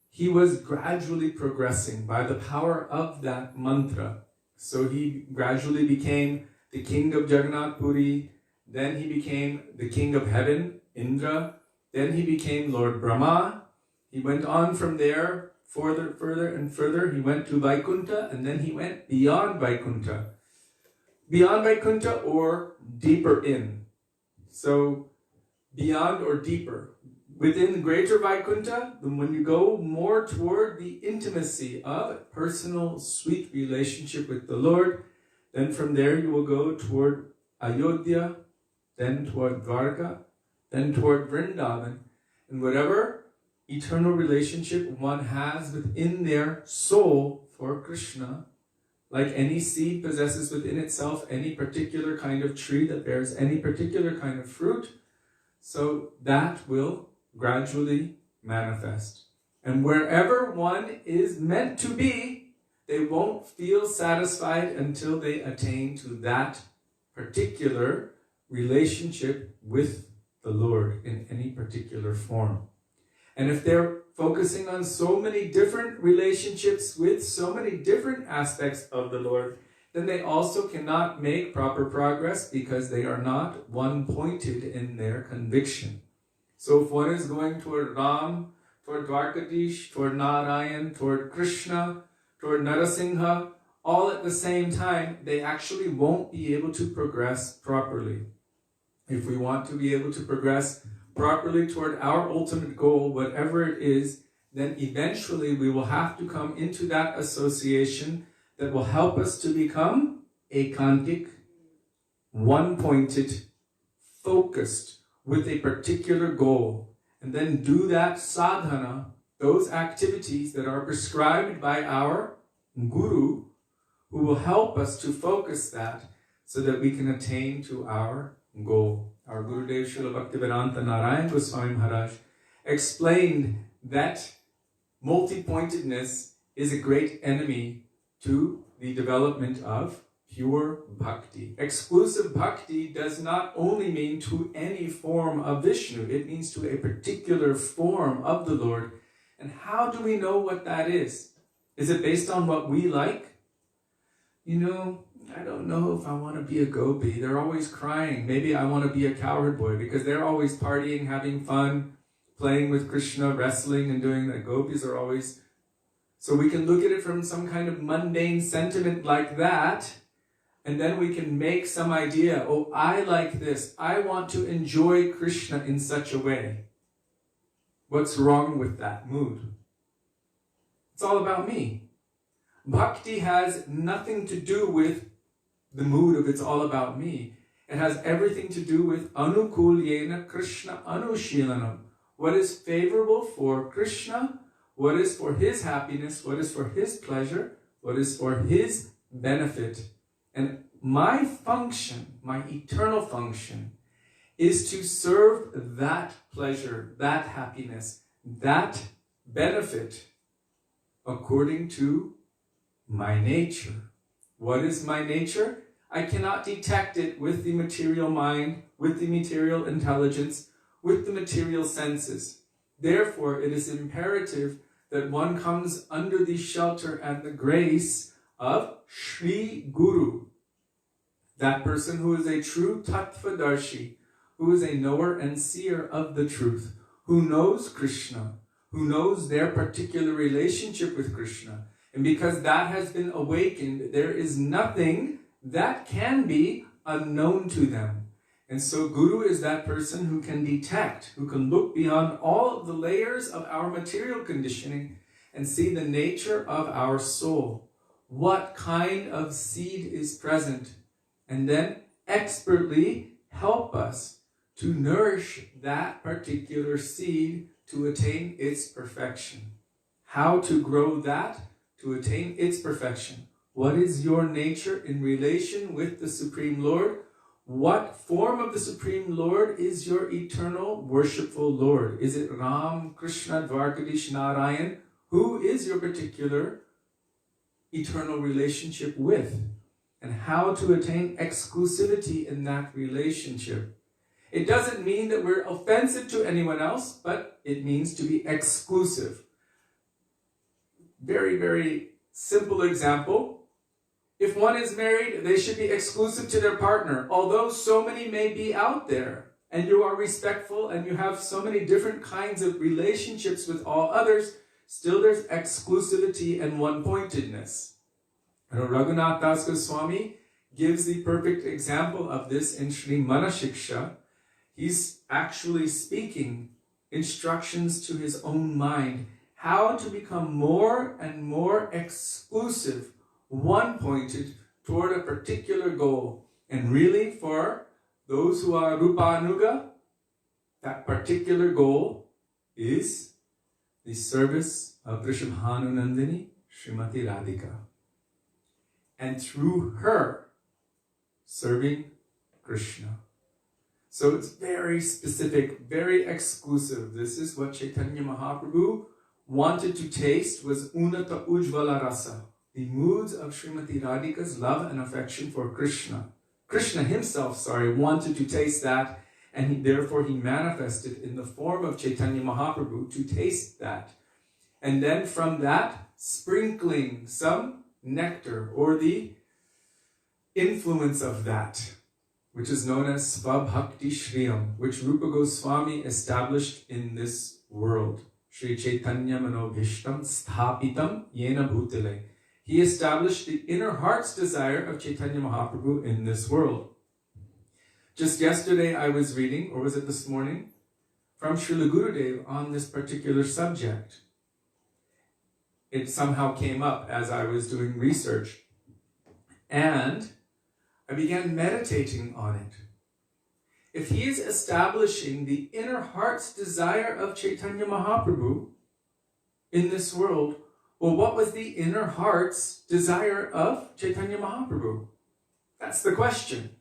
he was gradually progressing by the power of that mantra. So he gradually became the king of Jagannath Puri, then he became the king of heaven, Indra, then he became Lord Brahma. He went on from there, further and further. He went to Vaikuntha, and then he went beyond Vaikuntha. Beyond Vaikuntha or deeper in. So beyond or deeper. Within greater Vaikuntha, when you go more toward the intimacy of personal sweet relationship with the Lord, then from there you will go toward Ayodhya, then toward Dwarka, then toward Vrindavan, and whatever eternal relationship one has within their soul for Krishna, like any seed possesses within itself any particular kind of tree that bears any particular kind of fruit, so that will gradually manifest. And wherever one is meant to be, they won't feel satisfied until they attain to that particular relationship with the Lord in any particular form. And if they're focusing on so many different relationships with so many different aspects of the Lord, then they also cannot make proper progress because they are not one-pointed in their conviction. So if one is going toward Ram, toward Dwarkadish, toward Narayan, toward Krishna, toward Narasingha, all at the same time, they actually won't be able to progress properly. If we want to be able to progress properly toward our ultimate goal, whatever it is, then eventually we will have to come into that association that will help us to become ekantik, one-pointed, focused with a particular goal. And then do that sadhana, those activities that are prescribed by our Guru, who will help us to focus that so that we can attain to our goal. Our Gurudev Srila Bhaktivedanta Narayan Goswami Maharaj explained that multi-pointedness is a great enemy to the development of pure bhakti. Exclusive bhakti does not only mean to any form of Vishnu, it means to a particular form of the Lord. And how do we know what that is? Is it based on what we like? You know, I don't know if I want to be a gopi. They're always crying. Maybe I want to be a cowherd boy because they're always partying, having fun, playing with Krishna, wrestling and doing that. Gopis are always... So we can look at it from some kind of mundane sentiment like that, and then we can make some idea, oh, I like this. I want to enjoy Krishna in such a way. What's wrong with that mood? It's all about me. Bhakti has nothing to do with the mood of it's all about me. It has everything to do with anukulyena Krishna anushilanam. What is favorable for Krishna, what is for his happiness, what is for his pleasure, what is for his benefit. And my function, my eternal function, is to serve that pleasure, that happiness, that benefit according to my nature. What is my nature? I cannot detect it with the material mind, with the material intelligence, with the material senses. Therefore, it is imperative that one comes under the shelter and the grace of Shri Guru, that person who is a true Tattvadarshi, who is a knower and seer of the truth, who knows Krishna, who knows their particular relationship with Krishna. And because that has been awakened, there is nothing that can be unknown to them. And so Guru is that person who can detect, who can look beyond all of the layers of our material conditioning and see the nature of our soul. What kind of seed is present? And then expertly help us to nourish that particular seed to attain its perfection. How to grow that to attain its perfection? What is your nature in relation with the Supreme Lord? What form of the Supreme Lord is your eternal worshipful Lord? Is it Ram, Krishna, Dwarkadish, Narayan? Who is your particular eternal relationship with? And how to attain exclusivity in that relationship? It doesn't mean that we're offensive to anyone else, but it means to be exclusive. Very, very simple example. If one is married, they should be exclusive to their partner. Although so many may be out there, and you are respectful, and you have so many different kinds of relationships with all others, still there's exclusivity and one-pointedness. And Raghunath Das Goswami gives the perfect example of this in Sri Manashiksha. He's actually speaking instructions to his own mind, how to become more and more exclusive, one-pointed toward a particular goal. And really, for those who are Rupanuga, that particular goal is the service of Vrishabhanunandini, Srimati Radhika. And through her, serving Krishna. So it's very specific, very exclusive. This is what Chaitanya Mahaprabhu wanted to taste, was Unata Ujvala Rasa, the moods of Srimati Radhika's love and affection for Krishna. Krishna himself, wanted to taste that, and therefore he manifested in the form of Chaitanya Mahaprabhu to taste that. And then from that, sprinkling some nectar, or the influence of that, which is known as Svabhakti Shriyam, which Rupa Goswami established in this world. Sri Chaitanya Manobhishtam Sthapitam Yena Bhutale. He established the inner heart's desire of Chaitanya Mahaprabhu in this world. Just yesterday I was reading, or was it this morning, from Srila Gurudev on this particular subject. It somehow came up as I was doing research. And I began meditating on it. If he is establishing the inner heart's desire of Chaitanya Mahaprabhu in this world, well, what was the inner heart's desire of Chaitanya Mahaprabhu? That's the question.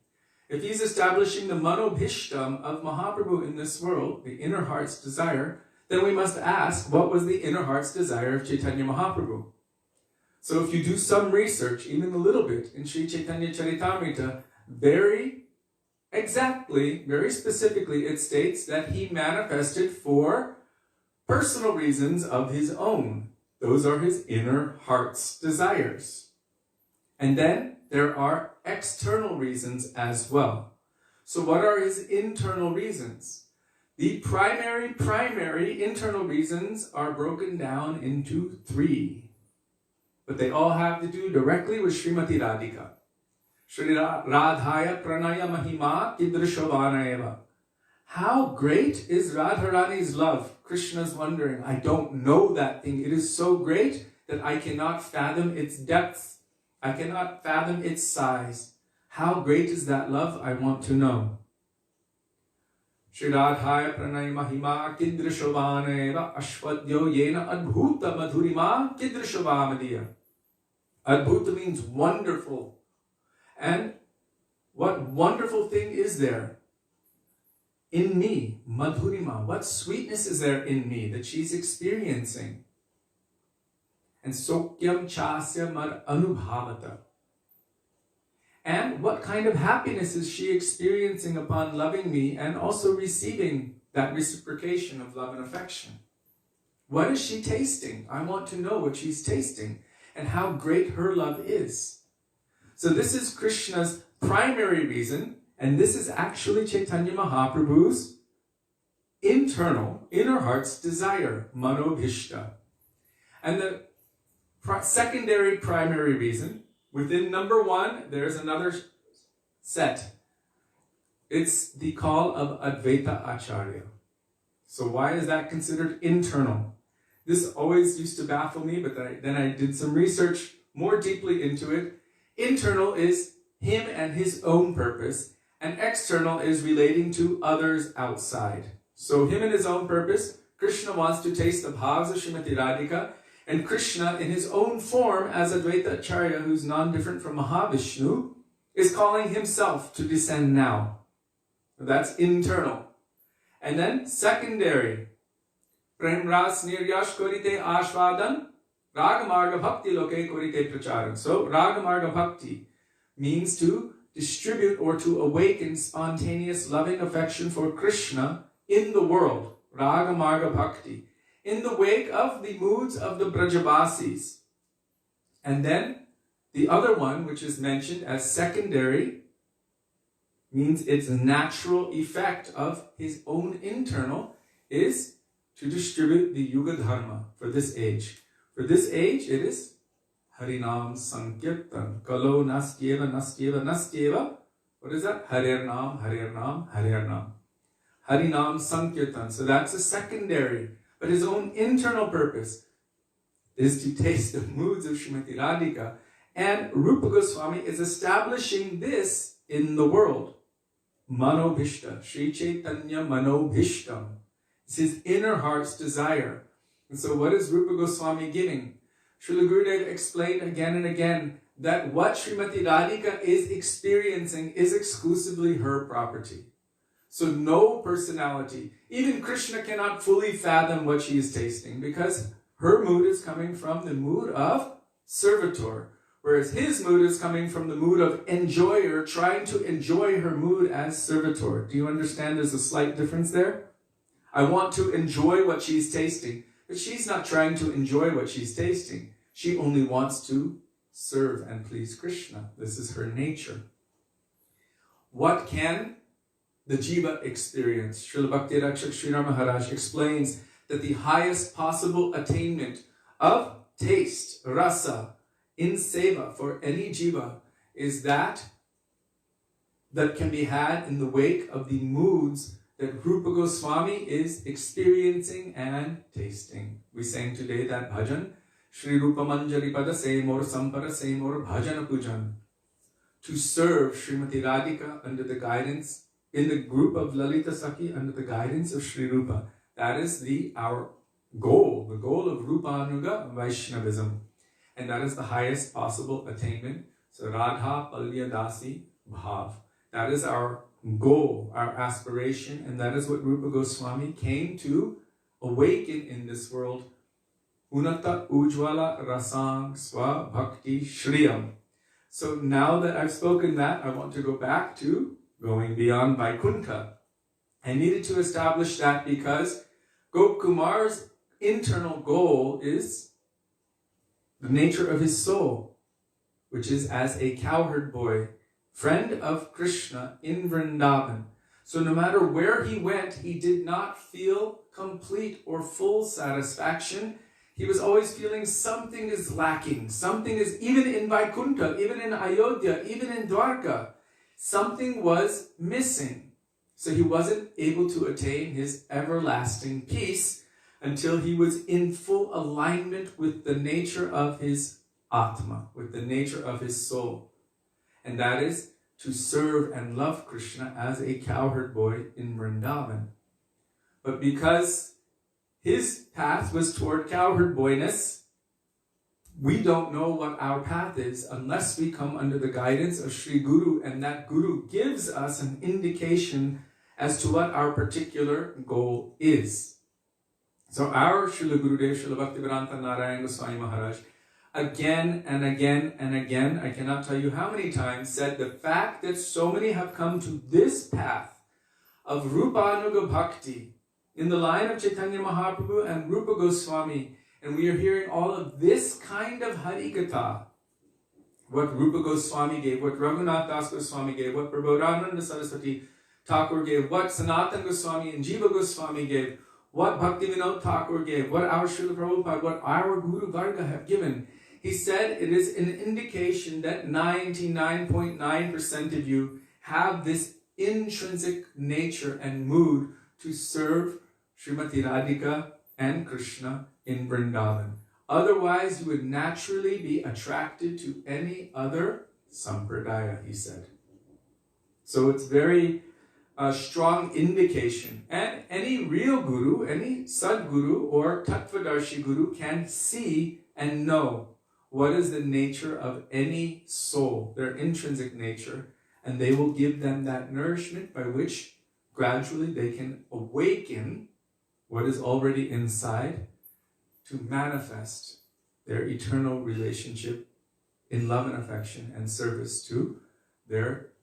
If he's establishing the manobhishtam of Mahaprabhu in this world, the inner heart's desire, then we must ask, what was the inner heart's desire of Chaitanya Mahaprabhu? So if you do some research, even a little bit, in Sri Chaitanya Charitamrita, very exactly, very specifically, it states that he manifested for personal reasons of his own. Those are his inner heart's desires. And then there are external reasons as well. So what are his internal reasons? The primary internal reasons are broken down into 3. But they all have to do directly with Srimati Radhika. Shri Radhaya Pranaya Mahima Kidrishavanayava. How great is Radharani's love? Krishna's wondering, I don't know that thing. It is so great that I cannot fathom its depth. I cannot fathom its size. How great is that love? I want to know. Shri Radhaya Pranaya Mahima Kidrishavanayava Ashwadyo Yena Adbhuta Madhurima Kidrishavamadiya. Adbhuta means wonderful. And what wonderful thing is there in me? Madhurima. What sweetness is there in me that she's experiencing? And Sokyam Chasya Mar Anubhavata. And what kind of happiness is she experiencing upon loving me and also receiving that reciprocation of love and affection? What is she tasting? I want to know what she's tasting and how great her love is. So this is Krishna's primary reason, and this is actually Chaitanya Mahaprabhu's inner heart's desire, manobhishta. And the secondary primary reason, within number 1, there's another set. It's the call of Advaita Acharya. So why is that considered internal? This always used to baffle me, but then I did some research more deeply into it. Internal is him and his own purpose, and external is relating to others outside. So him and his own purpose, Krishna wants to taste the bhavas of Srimati Radhika, and Krishna in his own form as Advaita Acharya, who's non-different from Mahavishnu, is calling himself to descend now. That's internal. And then secondary, Prem Ras Niryash Korite Ashvadan, Ragamarga Bhakti Loke Korite Pracharam. So Ragamarga Bhakti means to distribute or to awaken spontaneous loving affection for Krishna in the world. Ragamarga Bhakti. In the wake of the moods of the Brajavasis. And then the other one, which is mentioned as secondary, means its natural effect of his own internal is to distribute the Yuga Dharma for this age. For this age, it is Harinam Sankirtan. Kalo Nastyeva, Nastyeva, Nastyeva. What is that? Harirnam, Harirnam, Harirnam. Harinam Sankirtan. So that's a secondary. But his own internal purpose is to taste the moods of Srimati Radhika. And Rupa Goswami is establishing this in the world. Manobhishta. Sri Chaitanya Manobhishtam. It's his inner heart's desire. And so what is Rupa Goswami giving? Srila Gurudev explained again and again that what Srimati Radhika is experiencing is exclusively her property. So no personality. Even Krishna cannot fully fathom what she is tasting because her mood is coming from the mood of servitor, whereas his mood is coming from the mood of enjoyer, trying to enjoy her mood as servitor. Do you understand there's a slight difference there? I want to enjoy what she's tasting, but she's not trying to enjoy what she's tasting. She only wants to serve and please Krishna. This is her nature. What can the jiva experience? Srila Bhakti Rakshak Sridhar Maharaj explains that the highest possible attainment of taste, rasa, in seva for any jiva is that can be had in the wake of the moods that Rupa Goswami is experiencing and tasting. We sang today that bhajan, Shri Rupa Manjari Pada Semor Sampara Semor Bhajana Pujan. To serve Srimati Radhika under the guidance, in the group of Lalita Sakhi, under the guidance of Sri Rupa. That is our goal, the goal of Rupanuga Vaishnavism. And that is the highest possible attainment. So Radha Palya Dasi Bhav. That is our goal, our aspiration, and that is what Rupa Goswami came to awaken in this world. Unata ujvala rasang swa bhakti shriyam. So now that I've spoken that, I want to go back to going beyond Vaikuntha. I needed to establish that because Gopkumar's internal goal is the nature of his soul, which is as a cowherd boy, friend of Krishna in Vrindavan. So no matter where he went, he did not feel complete or full satisfaction. He was always feeling something is lacking. Something is, even in Vaikuntha, even in Ayodhya, even in Dwarka, something was missing. So he wasn't able to attain his everlasting peace until he was in full alignment with the nature of his Atma, with the nature of his soul. And that is to serve and love Krishna as a cowherd boy in Vrindavan. But because his path was toward cowherd boyness, we don't know what our path is unless we come under the guidance of Sri Guru, and that Guru gives us an indication as to what our particular goal is. So our Srila Gurudev, Srila Bhaktivedanta Narayan Goswami Maharaj, again and again and again, I cannot tell you how many times, said the fact that so many have come to this path of Rupanuga Bhakti in the line of Chaitanya Mahaprabhu and Rupa Goswami, and we are hearing all of this kind of Harikatha, what Rupa Goswami gave, what Raghunath Das Goswami gave, what Prabodhananda Saraswati Thakur gave, what Sanatan Goswami and Jiva Goswami gave, what Bhaktivedanta Thakur gave, what our Srila Prabhupada, what our Guru Varga have given. He said it is an indication that 99.9% of you have this intrinsic nature and mood to serve Srimati Radhika and Krishna in Vrindavan. Otherwise, you would naturally be attracted to any other sampradaya, he said. So it's very strong indication. And any real guru, any sadguru or tattvadarshi guru can see and know what is the nature of any soul, their intrinsic nature, and they will give them that nourishment by which gradually they can awaken what is already inside to manifest their eternal relationship in love and affection and service to their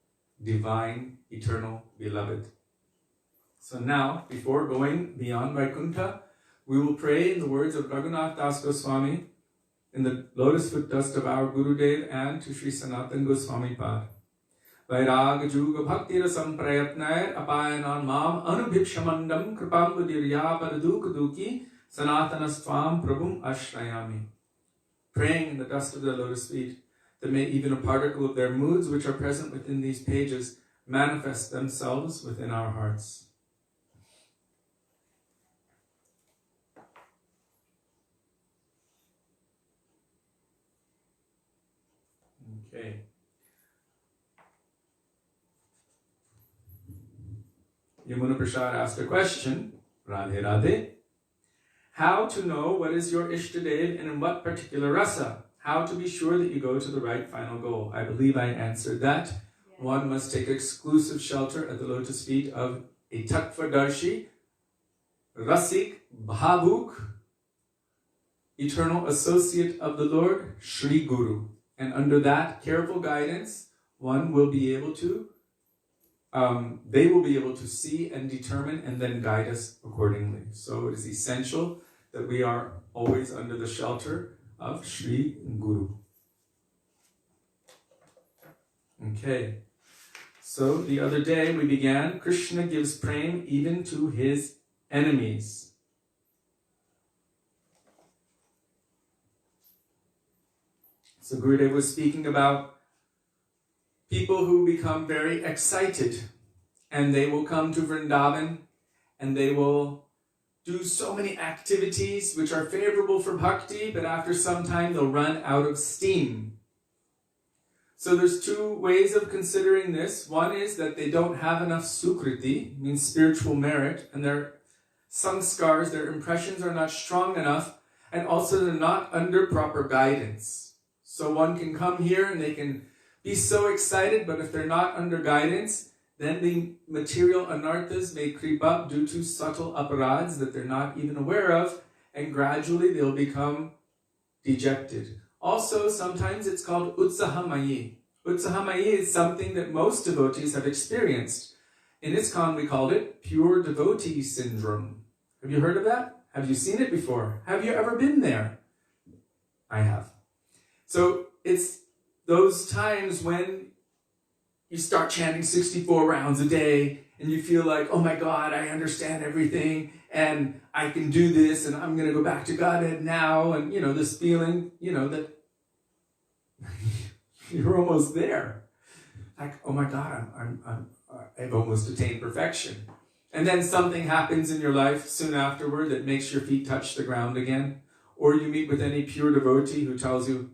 divine, eternal beloved. So now, before going beyond Vaikuntha, we will pray in the words of Raghunath Das Goswami in the lotus foot dust of our Gurudev and to Sri Sanatan Goswamipada. Vairag Juga Bhakti Rasam Prayatnair Apayanan Mam Anubhikshamandam Kripam Budirya Paradukaduki Sanatanastvam Prabhum Ashrayami. Praying in the dust of the lotus feet, that may even a particle of their moods which are present within these pages manifest themselves within our hearts. Okay. Yamuna Prasad asked a question, Radhe Radhe. How to know what is your Ishtadev and in what particular rasa? How to be sure that you go to the right final goal? I believe I answered that. Yeah. One must take exclusive shelter at the lotus feet of a Tattvadarshi, Rasik, Bhavuk, eternal associate of the Lord, Sri Guru. And under that careful guidance, one will be able to, they will be able to see and determine and then guide us accordingly. So it is essential that we are always under the shelter of Sri Guru. Okay, so the other day we began, Krishna gives prem even to his enemies. So Gurudev was speaking about people who become very excited and they will come to Vrindavan and they will do so many activities which are favorable for bhakti, but after some time they'll run out of steam. So there's two ways of considering this. One is that they don't have enough sukriti, means spiritual merit, and their sanskars, their impressions are not strong enough, and also they're not under proper guidance. So one can come here and they can be so excited, but if they're not under guidance, then the material anarthas may creep up due to subtle aparads that they're not even aware of, and gradually they'll become dejected. Also, sometimes it's called utsahamayi. Utsahamayi is something that most devotees have experienced. In ISKCON, we called it pure devotee syndrome. Have you heard of that? Have you seen it before? Have you ever been there? I have. So it's those times when you start chanting 64 rounds a day and you feel like, oh my God, I understand everything and I can do this and I'm going to go back to Godhead now. And, this feeling, that you're almost there. Like, oh my God, I've almost attained perfection. And then something happens in your life soon afterward that makes your feet touch the ground again. Or you meet with any pure devotee who tells you,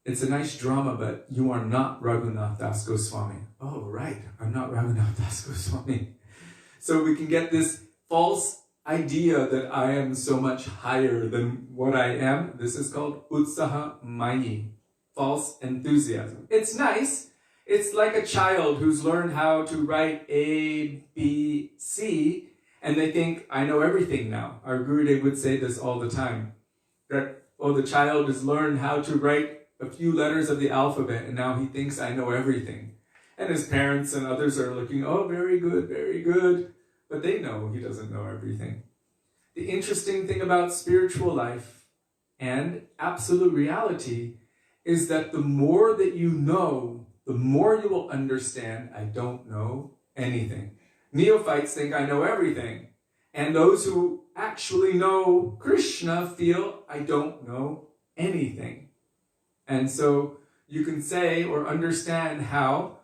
it's a nice drama, but you are not Raghunath Das Goswami. Oh, right, I'm not Raghunath Das Goswami. So we can get this false idea that I am so much higher than what I am. This is called utsaha mayi, false enthusiasm. It's nice. It's like a child who's learned how to write A, B, C, and they think, I know everything now. Our Gurudev would say this all the time. That, the child has learned how to write a few letters of the alphabet, and now he thinks I know everything. And his parents and others are looking, oh, very good, very good. But they know he doesn't know everything. The interesting thing about spiritual life and absolute reality is that the more that you know, the more you will understand, I don't know anything. Neophytes think I know everything. And those who actually know Krishna feel I don't know anything. And so you can say or understand how,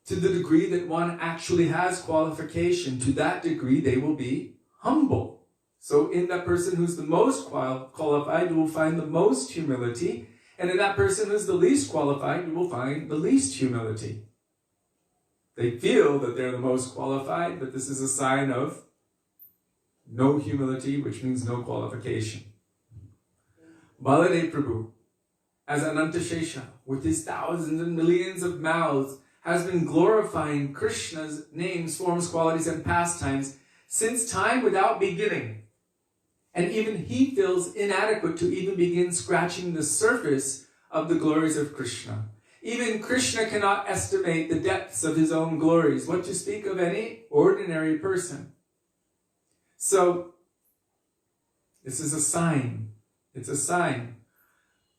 to the degree that one actually has qualification, to that degree they will be humble. So in that person who's the most qualified, you will find the most humility. And in that person who's the least qualified, you will find the least humility. They feel that they're the most qualified, but this is a sign of no humility, which means no qualification. Baladev Prabhu, as Anantashesha, with his thousands and millions of mouths, has been glorifying Krishna's names, forms, qualities, and pastimes since time without beginning. And even he feels inadequate to even begin scratching the surface of the glories of Krishna. Even Krishna cannot estimate the depths of his own glories, what to speak of any ordinary person. So, this is a sign. It's a sign.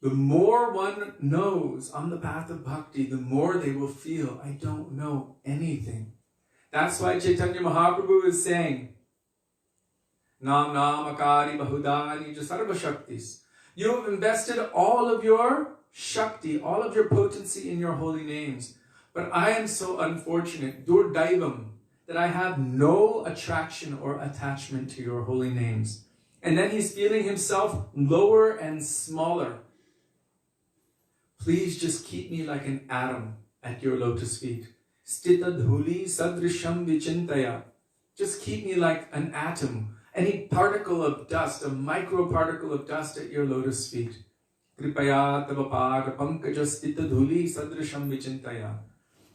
The more one knows on the path of bhakti, the more they will feel, I don't know anything. That's why Chaitanya Mahaprabhu is saying, Nam Nam Akari Bahudani Sarva Shaktis. You have invested all of your Shakti, all of your potency in your holy names. But I am so unfortunate, Durdaivam, that I have no attraction or attachment to your holy names. And then he's feeling himself lower and smaller. Please just keep me like an atom at your lotus feet. Stita dhuli sadrisham vichintaya. Just keep me like an atom. Any particle of dust, a microparticle of dust at your lotus feet. Kripaya tavapada pankaja stita dhuli sadrisham vichintaya.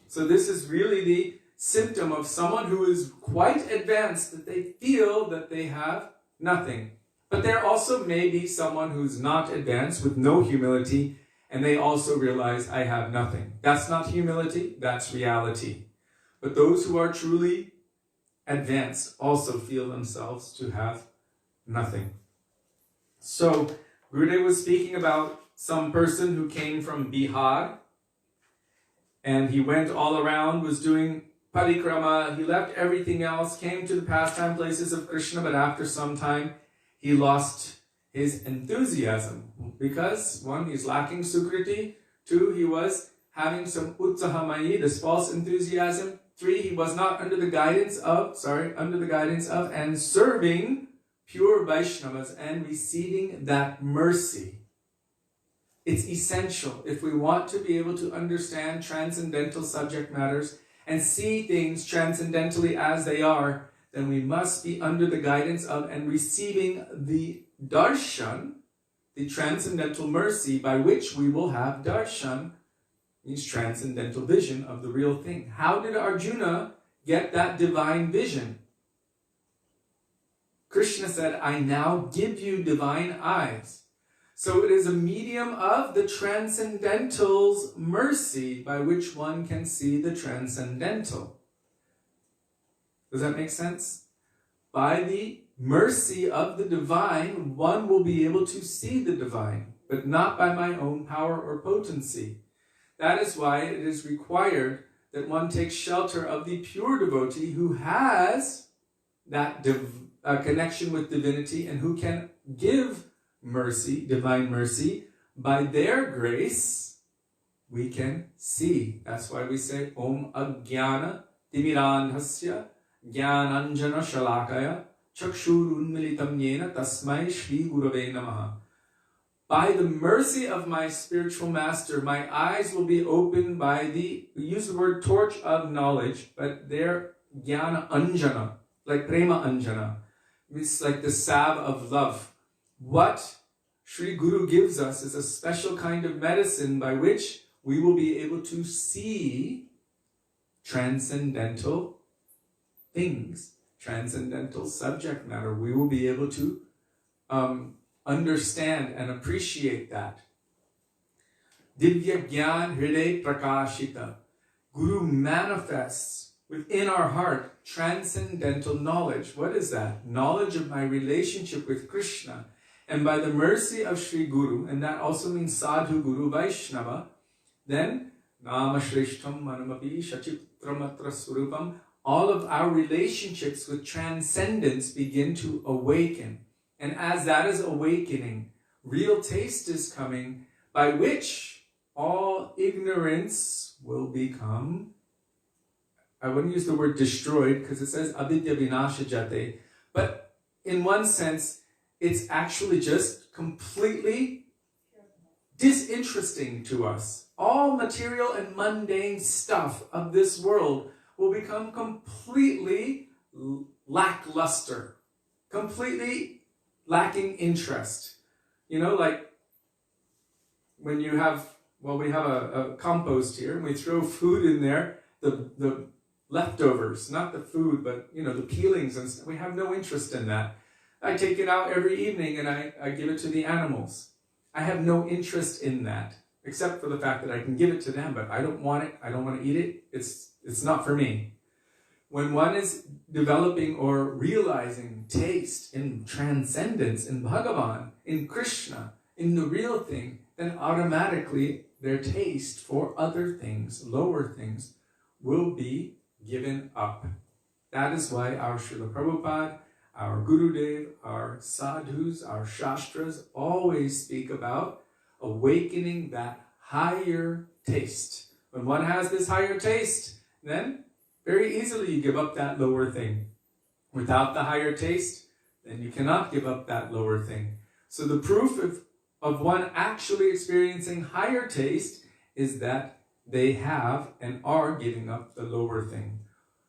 So this is really the symptom of someone who is quite advanced, that they feel that they have nothing. But there also may be someone who's not advanced with no humility, and they also realize, I have nothing. That's not humility, that's reality. But those who are truly advanced also feel themselves to have nothing. So, Gurudev was speaking about some person who came from Brihad, and he went all around, was doing parikrama, he left everything else, came to the pastime places of Krishna, but after some time, he lost his enthusiasm. Because, one, he's lacking sukriti. Two, he was having some utsahamayi, this false enthusiasm. Three, he was not under the guidance of and serving pure Vaishnavas and receiving that mercy. It's essential if we want to be able to understand transcendental subject matters and see things transcendentally as they are, then we must be under the guidance of and receiving the darshan, the transcendental mercy by which we will have darshan, means transcendental vision of the real thing. How did Arjuna get that divine vision? Krishna said, I now give you divine eyes. So it is a medium of the transcendental's mercy by which one can see the transcendental. Does that make sense? By the mercy of the divine, one will be able to see the divine, but not by my own power or potency. That is why it is required that one takes shelter of the pure devotee who has that connection with divinity and who can give mercy, divine mercy. By their grace, we can see. That's why we say, Om Ajnana Timirandhasya Jnananjana Shalakaya Chakshurunmilitam Yena Tasmai Shri Gurave Namaha. By the mercy of my spiritual master, my eyes will be opened by we use the word torch of knowledge, but they're Jnana Anjana, like Prema Anjana. It's like the salve of love. What Sri Guru gives us is a special kind of medicine by which we will be able to see transcendental things, transcendental subject matter. We will be able to understand and appreciate that. Divya Gyan Hriday Prakashita. Guru manifests within our heart transcendental knowledge. What is that? Knowledge of my relationship with Krishna. And by the mercy of Sri Guru, and that also means Sadhu Guru Vaisnava, then Nama Shrishtam Manamapi Shachitramatra Surupam, all of our relationships with transcendence begin to awaken. And as that is awakening, real taste is coming, by which all ignorance will become, I wouldn't use the word destroyed, because it says avidya vinasha jate, but in one sense, it's actually just completely disinteresting to us. All material and mundane stuff of this world will become completely lackluster, completely lacking interest. You know, like when you have, well, we have a compost here, and we throw food in there, the leftovers, not the food, but, you know, the peelings and stuff. We have no interest in that. I take it out every evening and I give it to the animals. I have no interest in that, except for the fact that I can give it to them, but I don't want it. I don't want to eat it. It's not for me. When one is developing or realizing taste in transcendence, in Bhagavan, in Krishna, in the real thing, then automatically their taste for other things, lower things, will be given up. That is why our Srila Prabhupada, our Gurudev, our sadhus, our shastras always speak about awakening that higher taste. When one has this higher taste, then very easily you give up that lower thing. Without the higher taste, then you cannot give up that lower thing. So the proof of one actually experiencing higher taste is that they have and are giving up the lower thing.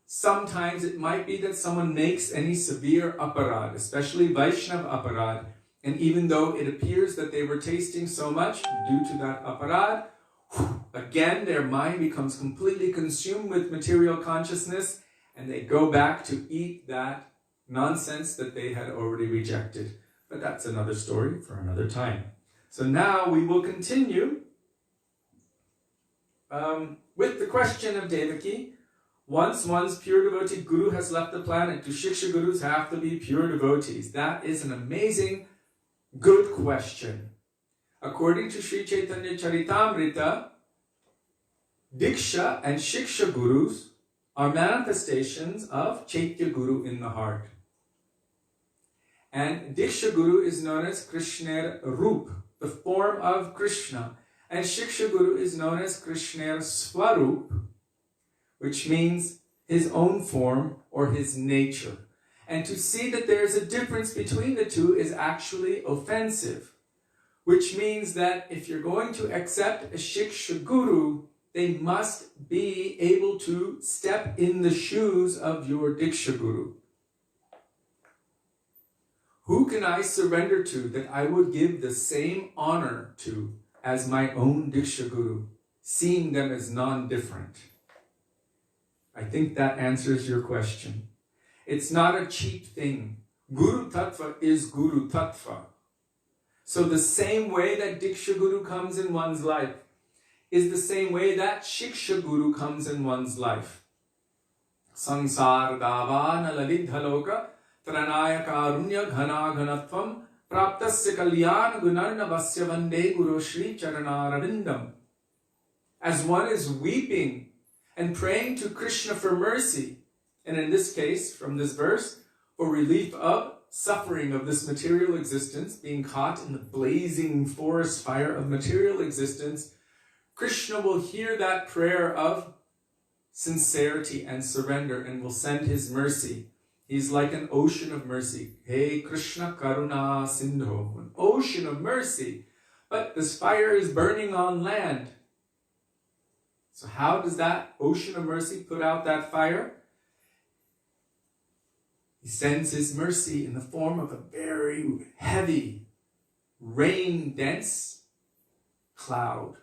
Sometimes it might be that someone makes any severe aparad, especially Vaishnava aparad, and even though it appears that they were tasting so much due to that aparad, again their mind becomes completely consumed with material consciousness and they go back to eat that nonsense that they had already rejected. But that's another story for another time. So now we will continue with the question of Devaki. Once one's pure devotee guru has left the planet, do Shiksha Gurus have to be pure devotees? That is an amazing, good question. According to Sri Chaitanya Charitamrita, Diksha and Shiksha Gurus are manifestations of Chaitya Guru in the heart. And Diksha Guru is known as Krishner Roop, the form of Krishna. And Shiksha Guru is known as Krishner Swarup, which means his own form or his nature. And to see that there is a difference between the two is actually offensive, which means that if you're going to accept a Shiksha Guru, they must be able to step in the shoes of your Diksha Guru. Who can I surrender to that I would give the same honor to as my own Diksha Guru? seeing them as non-different. I think that answers your question. It's not a cheap thing. Guru Tattva is Guru Tattva. So the same way that Diksha Guru comes in one's life is the same way that Shiksha Guru comes in one's life. Sansar Davana Lalidhaloka Tranaya Karunya Ghana Ghanatvam Praptasya Kalyan Gunarnavasya Vande Guru Shri Charanaravindam. As one is weeping and praying to Krishna for mercy, and in this case, from this verse, for relief of suffering of this material existence, being caught in the blazing forest fire of material existence, Krishna will hear that prayer of sincerity and surrender and will send his mercy. He's like an ocean of mercy. Hey Krishna Karuna Sindho, an ocean of mercy. But this fire is burning on land. So how does that ocean of mercy put out that fire? He sends his mercy in the form of a very heavy, rain-dense cloud.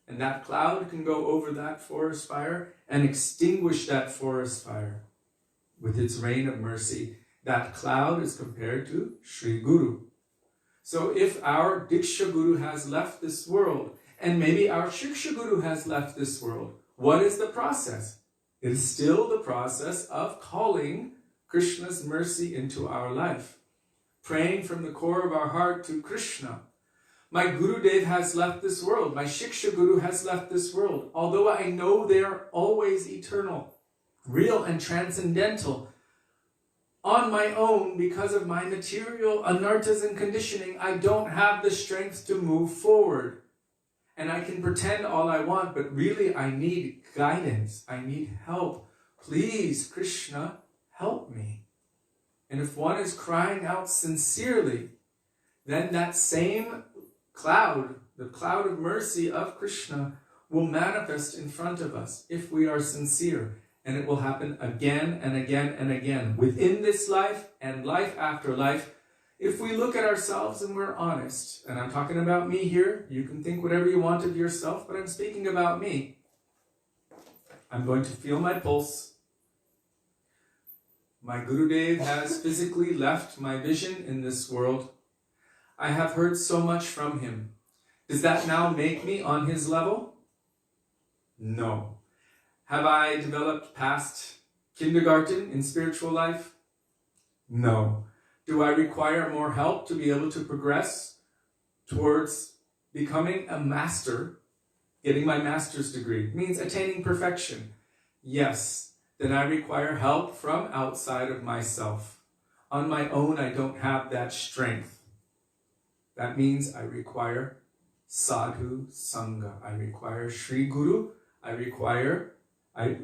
And that cloud can go over that forest fire and extinguish that forest fire with its rain of mercy. That cloud is compared to Sri Guru. So if our Diksha Guru has left this world, and maybe our Shiksha Guru has left this world, what is the process? It is still the process of calling Krishna's mercy into our life, praying from the core of our heart to Krishna. My Gurudev has left this world. My Shiksha Guru has left this world. Although I know they are always eternal, real and transcendental, on my own, because of my material anarthas and conditioning, I don't have the strength to move forward. And I can pretend all I want, but really I need guidance. I need help. Please, Krishna, help me. And if one is crying out sincerely, then that same cloud, the cloud of mercy of Krishna, will manifest in front of us if we are sincere. And it will happen again and again and again, within this life and life after life, if we look at ourselves and we're honest. And I'm talking about me here. You can think whatever you want of yourself, but I'm speaking about me. I'm going to feel my pulse. My Gurudev has physically left my vision in this world. I have heard so much from him. Does that now make me on his level? No. Have I developed past kindergarten in spiritual life? No. Do I require more help to be able to progress towards becoming a master, getting my master's degree? It means attaining perfection. Yes. Then I require help from outside of myself. On my own, I don't have that strength. That means I require sadhu sangha. I require Sri Guru.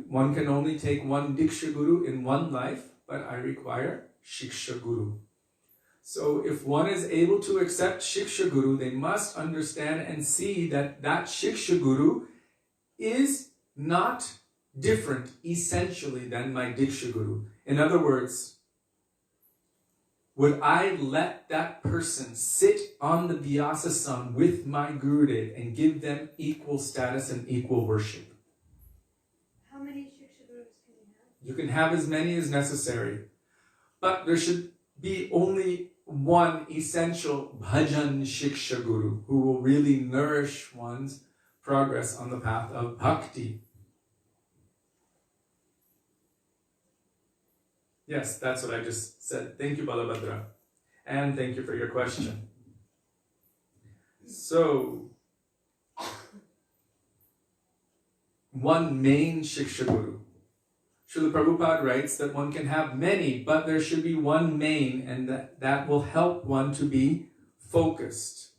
One can only take one Diksha Guru in one life, but I require Shiksha Guru. So if one is able to accept Shiksha Guru, they must understand and see that that Shiksha Guru is not different essentially than my Diksha Guru. In other words, would I let that person sit on the Vyasasana with my Gurudev and give them equal status and equal worship? How many Shiksha Gurus can you have? You can have as many as necessary. But there should be only one essential bhajan Shiksha Guru who will really nourish one's progress on the path of bhakti. Yes, that's what I just said. Thank you, Balabhadra. And thank you for your question. So, one main Shiksha Guru. Srila Prabhupada writes that one can have many, but there should be one main, and that will help one to be focused,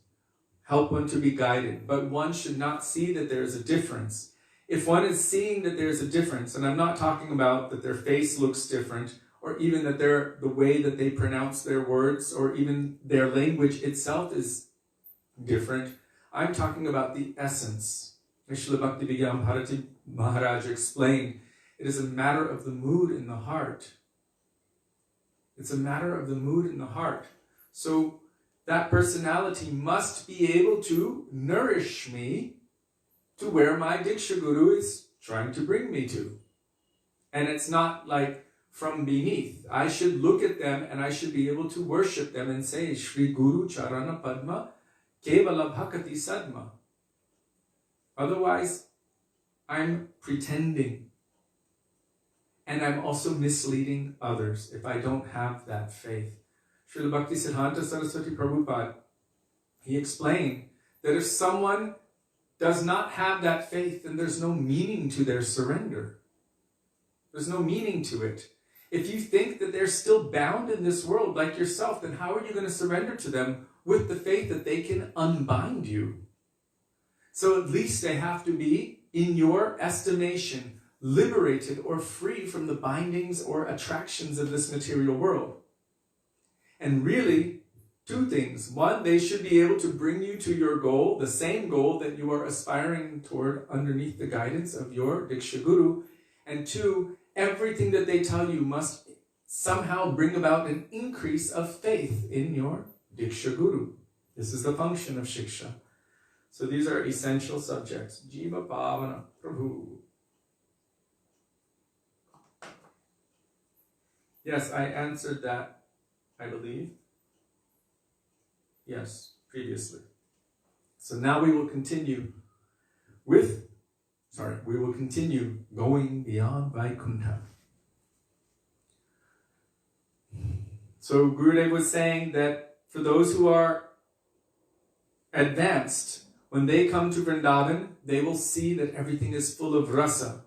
help one to be guided. But one should not see that there is a difference. If one is seeing that there's a difference, and I'm not talking about that their face looks different, or even that the way that they pronounce their words, or even their language itself is different. I'm talking about the essence. Srila Bhaktivedanta Maharaja explained, it is a matter of the mood in the heart. It's a matter of the mood in the heart. So that personality must be able to nourish me to where my Diksha Guru is trying to bring me to. And it's not like from beneath. I should look at them and I should be able to worship them and say, Shri Guru Charana Padma Kevala Bhakati Sadma. Otherwise, I'm pretending. And I'm also misleading others if I don't have that faith. Srila Bhakti Siddhanta Saraswati Prabhupada, he explained that if someone does not have that faith, then there's no meaning to their surrender. There's no meaning to it. If you think that they're still bound in this world like yourself, then how are you going to surrender to them with the faith that they can unbind you? So at least they have to be, in your estimation, liberated or free from the bindings or attractions of this material world. And really, two things. One, they should be able to bring you to your goal, the same goal that you are aspiring toward underneath the guidance of your Diksha Guru. And two, everything that they tell you must somehow bring about an increase of faith in your Diksha Guru. This is the function of Shiksha. So these are essential subjects. Jiva Pavana Prabhu. Yes, I answered that, I believe. Yes, previously. So now we will continue going beyond Vaikuntha. So Gurudev was saying that for those who are advanced, when they come to Vrindavan, they will see that everything is full of rasa.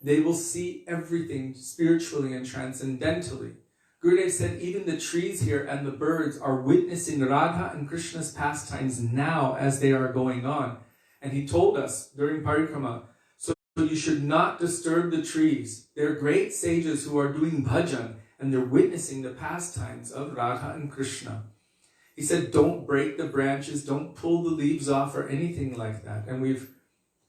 They will see everything spiritually and transcendentally. Gurudev said even the trees here and the birds are witnessing Radha and Krishna's pastimes now as they are going on. And he told us during parikrama, so you should not disturb the trees. They're great sages who are doing bhajan and they're witnessing the pastimes of Radha and Krishna. He said, don't break the branches, don't pull the leaves off or anything like that. And we've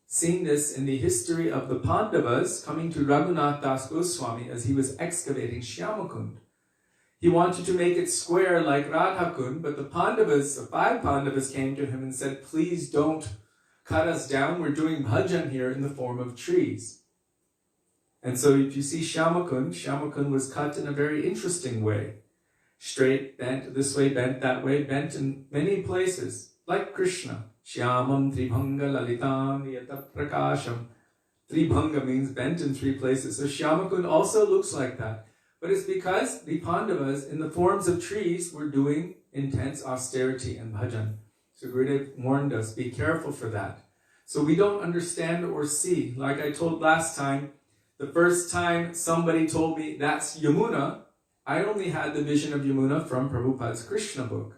seen this in the history of the Pandavas coming to Raghunath Das Goswami as he was excavating Shyamakund. He wanted to make it square like Radhakund, but the Pandavas, the 5 Pandavas came to him and said, please don't cut us down, we're doing bhajan here in the form of trees. And so if you see Shyamakund was cut in a very interesting way. Straight, bent this way, bent that way, bent in many places, like Krishna. Shyamam Tribhanga Lalitam Niyata Prakasham. Tribhanga means bent in 3 places. So Shyamakund also looks like that. But it's because the Pandavas, in the forms of trees, were doing intense austerity and bhajan. So Gurudev warned us, be careful for that. So we don't understand or see. Like I told last time, the first time somebody told me that's Yamuna, I only had the vision of Yamuna from Prabhupada's Krishna book.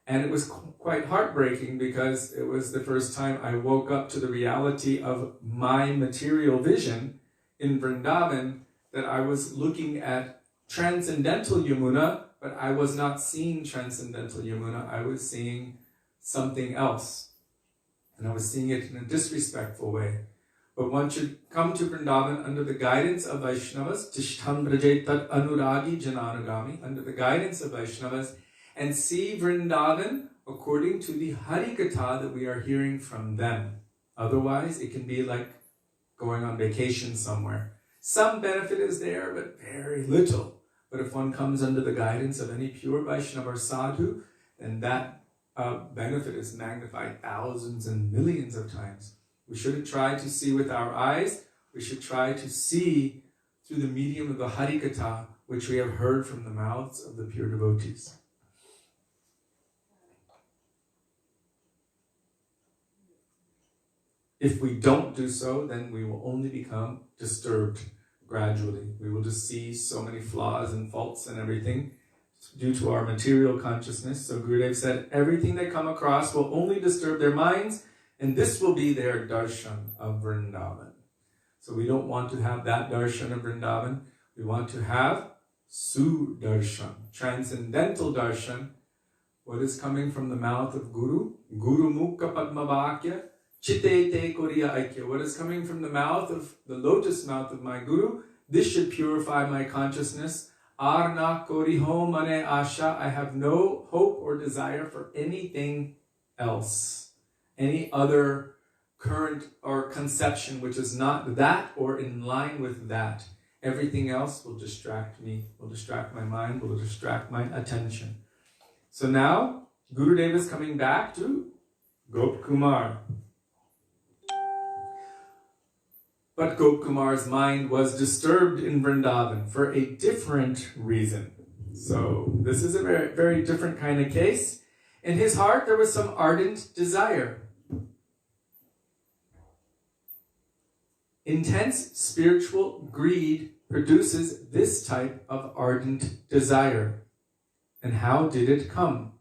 And it was quite heartbreaking because it was the first time I woke up to the reality of my material vision in Vrindavan, that I was looking at transcendental Yamuna, but I was not seeing transcendental Yamuna. I was seeing something else. And I was seeing it in a disrespectful way. But one should come to Vrindavan under the guidance of Vaishnavas, Tishtham Brajet Tat Anuragi Jananagami, under the guidance of Vaishnavas, and see Vrindavan according to the Harikatha that we are hearing from them. Otherwise, it can be like going on vacation somewhere. Some benefit is there, but very little. But if one comes under the guidance of any pure Vaishnava or sadhu, then that benefit is magnified thousands and millions of times. We shouldn't try to see with our eyes. We should try to see through the medium of the Harikatha, which we have heard from the mouths of the pure devotees. If we don't do so, then we will only become disturbed gradually. We will just see so many flaws and faults and everything due to our material consciousness. So Gurudev said, everything they come across will only disturb their minds, and this will be their darshan of Vrindavan. So we don't want to have that darshan of Vrindavan. We want to have Sudarshan, transcendental darshan. What is coming from the mouth of Guru? Guru Mukha Padma Vakya. Chitte te Koriya Aikya. What is coming from the mouth of the lotus mouth of my Guru? This should purify my consciousness. Arna Koriho Mane Asha. I have no hope or desire for anything else. Any other current or conception which is not that or in line with that. Everything else will distract me, will distract my mind, will distract my attention. So now, Gurudeva is coming back to Gop Kumar. But Gop Kumar's mind was disturbed in Vrindavan for a different reason. So this is a very, very different kind of case. In his heart, there was some ardent desire. Intense spiritual greed produces this type of ardent desire. And how did it come?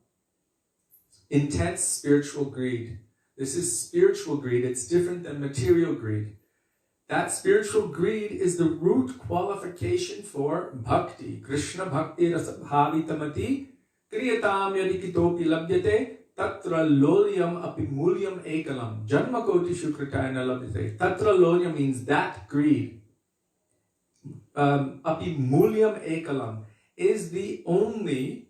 Intense spiritual greed. This is spiritual greed. It's different than material greed. That spiritual greed is the root qualification for bhakti. Krishna bhakti rasa bhavitamati kriyatam yadikitopi labhyate tatra lolyam api mulyam ekalam janma koti shukritayana labhyate. Tatra lolyam means that greed. Api mulyam ekalam is the only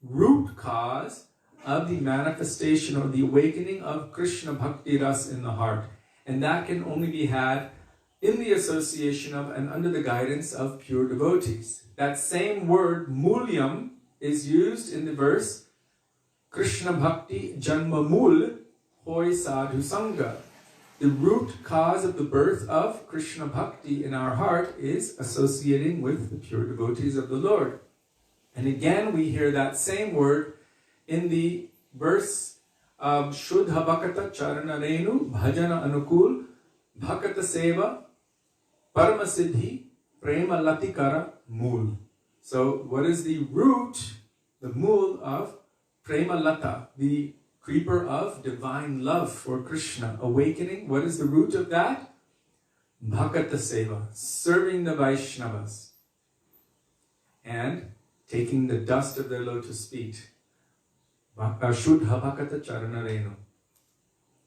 root cause of the manifestation or the awakening of Krishna bhakti ras in the heart. And that can only be had in the association of and under the guidance of pure devotees. That same word, mulyam, is used in the verse, Krishna bhakti janma mul hoy sadhu sangha. The root cause of the birth of Krishna bhakti in our heart is associating with the pure devotees of the Lord. And again, we hear that same word in the verse of Shuddha Bhakata Charana Renu Bhajana Anukul Bhakata Seva Parama Siddhi Prema Latikara Mool. So what is the root, the mool of Prema Lata, the creeper of divine love for Krishna, awakening? What is the root of that? Bhakata Seva, serving the Vaishnavas and taking the dust of their lotus feet. Shuddha Bhakata Charana Renu.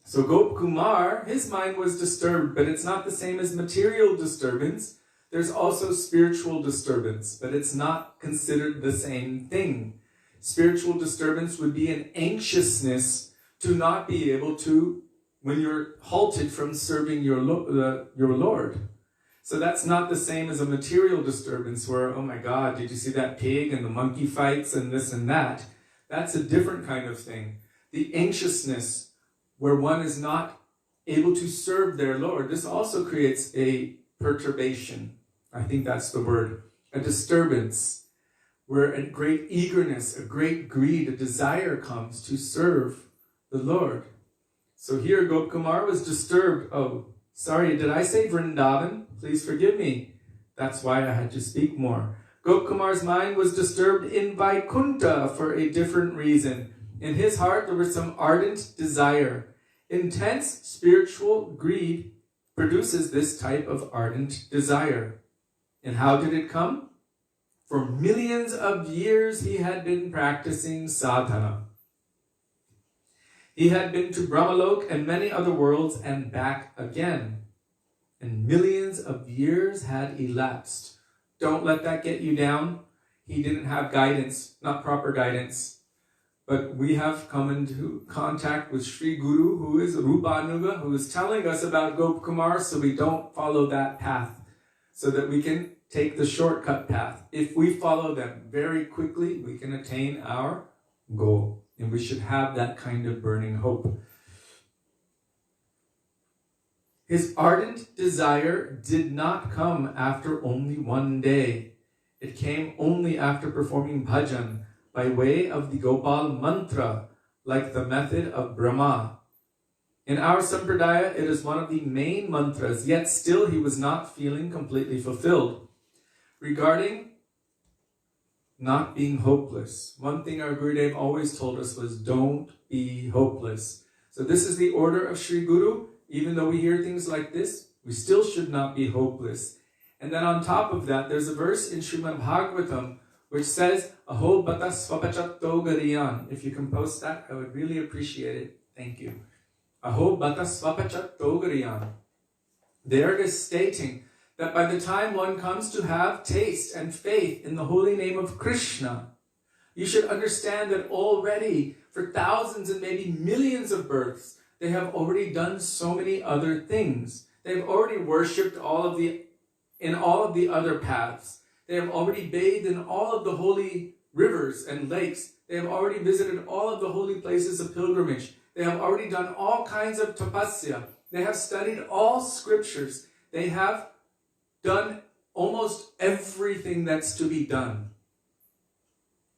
So Gop Kumar, his mind was disturbed, but it's not the same as material disturbance. There's also spiritual disturbance, but it's not considered the same thing. Spiritual disturbance would be an anxiousness to not be able to, when you're halted from serving your Lord. So that's not the same as a material disturbance where, oh my God, did you see that pig and the monkey fights and this and that? That's a different kind of thing. The anxiousness where one is not able to serve their Lord, this also creates a perturbation. I think that's the word. A disturbance, where a great eagerness, a great greed, a desire comes to serve the Lord. So here Gop Kumar was disturbed. Oh, sorry, did I say Vrindavan? Please forgive me. That's why I had to speak more. Gop Kumar's mind was disturbed in Vaikuntha for a different reason. In his heart, there was some ardent desire. Intense spiritual greed produces this type of ardent desire. And how did it come? For millions of years, he had been practicing sadhana. He had been to Brahmalok and many other worlds and back again. And millions of years had elapsed. Don't let that get you down. He didn't have guidance, not proper guidance. But we have come into contact with Sri Guru, who is Rupanuga, who is telling us about Gop Kumar, so we don't follow that path, so that we can take the shortcut path. If we follow them very quickly, we can attain our goal. And we should have that kind of burning hope. His ardent desire did not come after only one day. It came only after performing bhajan by way of the Gopal mantra, like the method of Brahma. In our Sampradaya, it is one of the main mantras, yet still he was not feeling completely fulfilled. Regarding not being hopeless, one thing our Gurudev always told us was, don't be hopeless. So this is the order of Sri Guru. Even though we hear things like this, we still should not be hopeless. And then on top of that, there's a verse in Srimad Bhagavatam which says, Aho bata swapachatto gariyan. If you can post that, I would really appreciate it. Thank you. Aho bata swapachatto gariyan. There it is stating that by the time one comes to have taste and faith in the holy name of Krishna, you should understand that already for thousands and maybe millions of births, They have already done so many other things. They have already worshipped in all of the other paths. They have already bathed in all of the holy rivers and lakes. They have already visited all of the holy places of pilgrimage. They have already done all kinds of tapasya. They have studied all scriptures. They have done almost everything that's to be done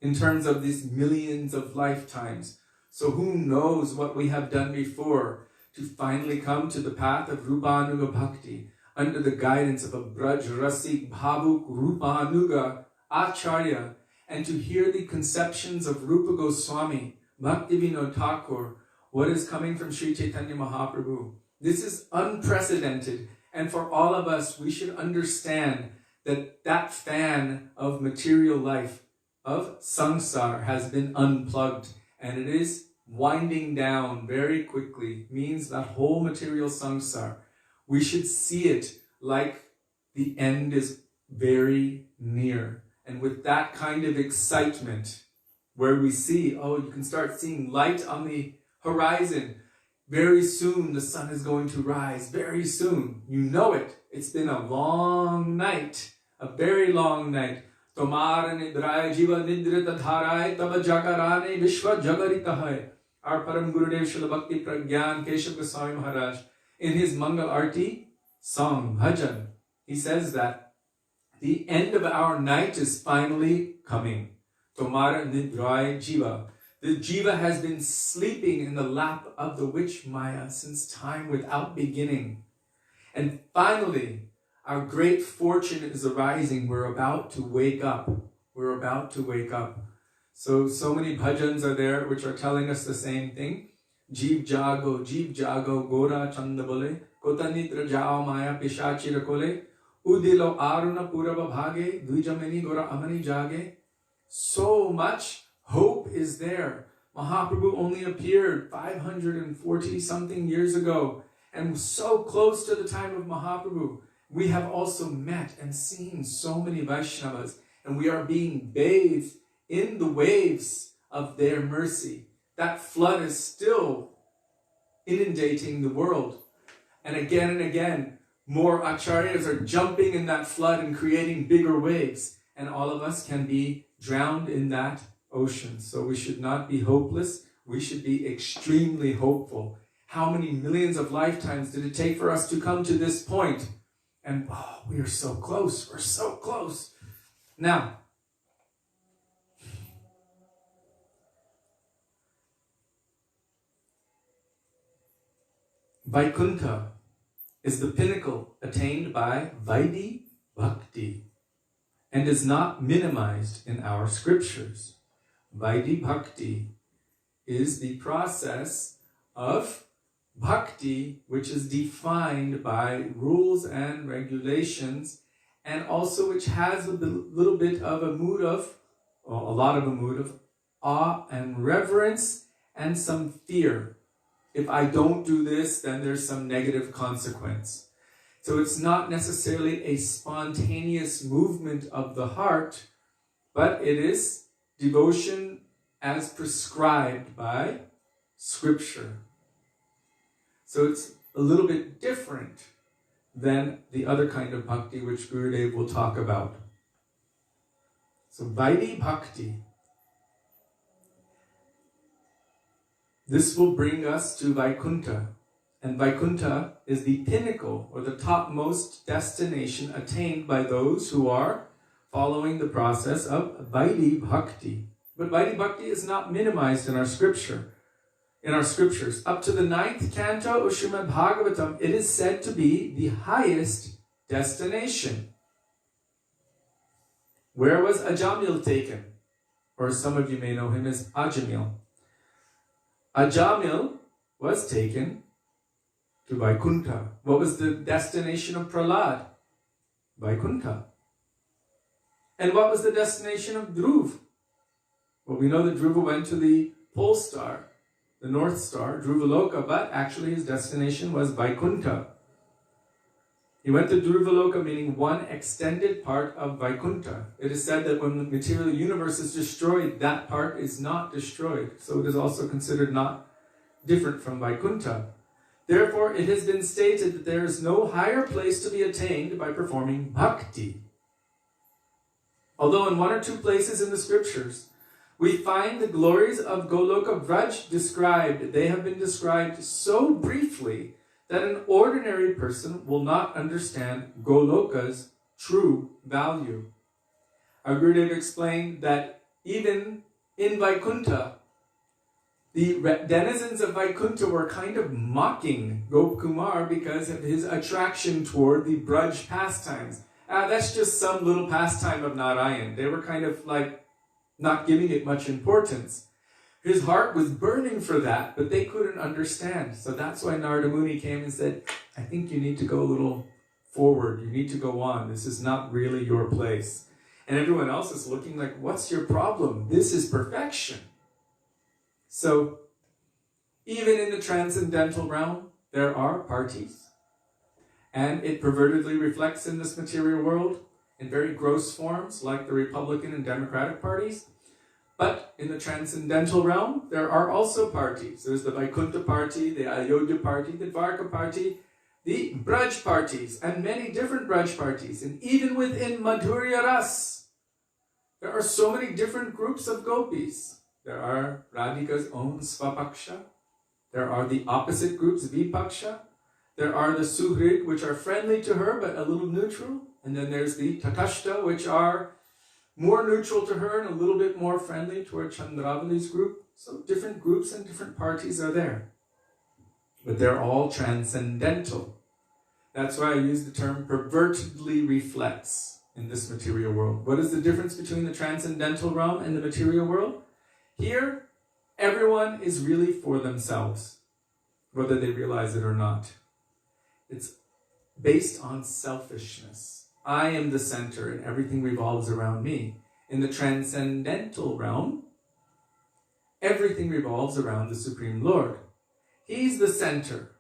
in terms of these millions of lifetimes. So who knows what we have done before to finally come to the path of Rupanuga Bhakti under the guidance of a Braj Rasik Bhavuk Rupanuga Acharya, and to hear the conceptions of Rupa Goswami, Bhaktivinoda Thakur, what is coming from Sri Chaitanya Mahaprabhu. This is unprecedented, and for all of us, we should understand that that fan of material life, of samsara, has been unplugged, and it is winding down very quickly. Means that whole material samsara, we should see it like the end is very near. And with that kind of excitement, where we see, oh, you can start seeing light on the horizon. Very soon the sun is going to rise. Very soon. You know it. It's been a long night. A very long night. Tomara nidraya jiva nidrita dharai tava jagarane vishwa jagarita. Our Param Gurudev Srila Bhakti Pragyan Keshav Goswami Maharaj, in his Mangal Arti song, Bhajan, he says that the end of our night is finally coming. Tomara nidraya jiva. The jiva has been sleeping in the lap of the witch Maya since time without beginning. And finally, our great fortune is arising. We're about to wake up. We're about to wake up. So many bhajans are there which are telling us the same thing. Jeev jago, gora chandabole, kotanitra jao maya pishachira kole, udilo aruna purava bhage, dvijamani gora amani jage. So much hope is there. Mahaprabhu only appeared 540 something years ago, and so close to the time of Mahaprabhu. We have also met and seen so many Vaishnavas, and we are being bathed in the waves of their mercy. That flood is still inundating the world. And again, more acharyas are jumping in that flood and creating bigger waves. And all of us can be drowned in that ocean. So we should not be hopeless. We should be extremely hopeful. How many millions of lifetimes did it take for us to come to this point? And oh, we are so close. We're so close. Now, Vaikuntha is the pinnacle attained by Vaidhi Bhakti and is not minimized in our scriptures. Vaidhi Bhakti is the process of bhakti which is defined by rules and regulations, and also which has a little bit of a mood of, or a lot of a mood of awe and reverence and some fear. If I don't do this, then there's some negative consequence. So it's not necessarily a spontaneous movement of the heart, but it is devotion as prescribed by Scripture. So it's a little bit different than the other kind of bhakti which Gurudev will talk about. So Vaidhi Bhakti. This will bring us to Vaikuntha. And Vaikuntha is the pinnacle or the topmost destination attained by those who are following the process of Vaidhi Bhakti. But Vaidhi Bhakti is not minimized in our scripture. In our scriptures, up to the 9th canto of Srimad Bhagavatam, it is said to be the highest destination. Where was Ajamil taken? Or some of you may know him as Ajamil. Ajamil was taken to Vaikuntha. What was the destination of Prahlad? Vaikuntha. And what was the destination of Dhruv? Well, we know that Dhruva went to the pole star, the North Star, Dhruvaloka, but actually his destination was Vaikuntha. He went to Dhruvaloka, meaning one extended part of Vaikuntha. It is said that when the material universe is destroyed, that part is not destroyed. So it is also considered not different from Vaikuntha. Therefore, it has been stated that there is no higher place to be attained by performing bhakti. Although in one or two places in the scriptures, we find the glories of Goloka Vraj described, they have been described so briefly that an ordinary person will not understand Goloka's true value. Our Gurudev explained that even in Vaikuntha, the denizens of Vaikuntha were kind of mocking Gopkumar because of his attraction toward the Braj pastimes. That's just some little pastime of Narayan. They were kind of like not giving it much importance. His heart was burning for that, but they couldn't understand. So that's why Narada Muni came and said, I think you need to go a little forward. You need to go on. This is not really your place. And everyone else is looking like, what's your problem? This is perfection. So, even in the transcendental realm, there are parties. And it pervertedly reflects in this material world in very gross forms, like the Republican and Democratic parties. But in the transcendental realm, there are also parties. There's the Vaikuntha party, the Ayodhya party, the Dvarka party, the Braj parties, and many different Braj parties. And even within Madhurya Ras, there are so many different groups of gopis. There are Radhika's own Svapaksha. There are the opposite groups, Vipaksha. There are the Suhrid, which are friendly to her, but a little neutral. And then there's the Tatashta, which are more neutral to her and a little bit more friendly toward Chandravali's group. So different groups and different parties are there. But they're all transcendental. That's why I use the term pervertedly reflects in this material world. What is the difference between the transcendental realm and the material world? Here, everyone is really for themselves, whether they realize it or not. It's based on selfishness. I am the center and everything revolves around me. In the transcendental realm, everything revolves around the Supreme Lord. He's the center.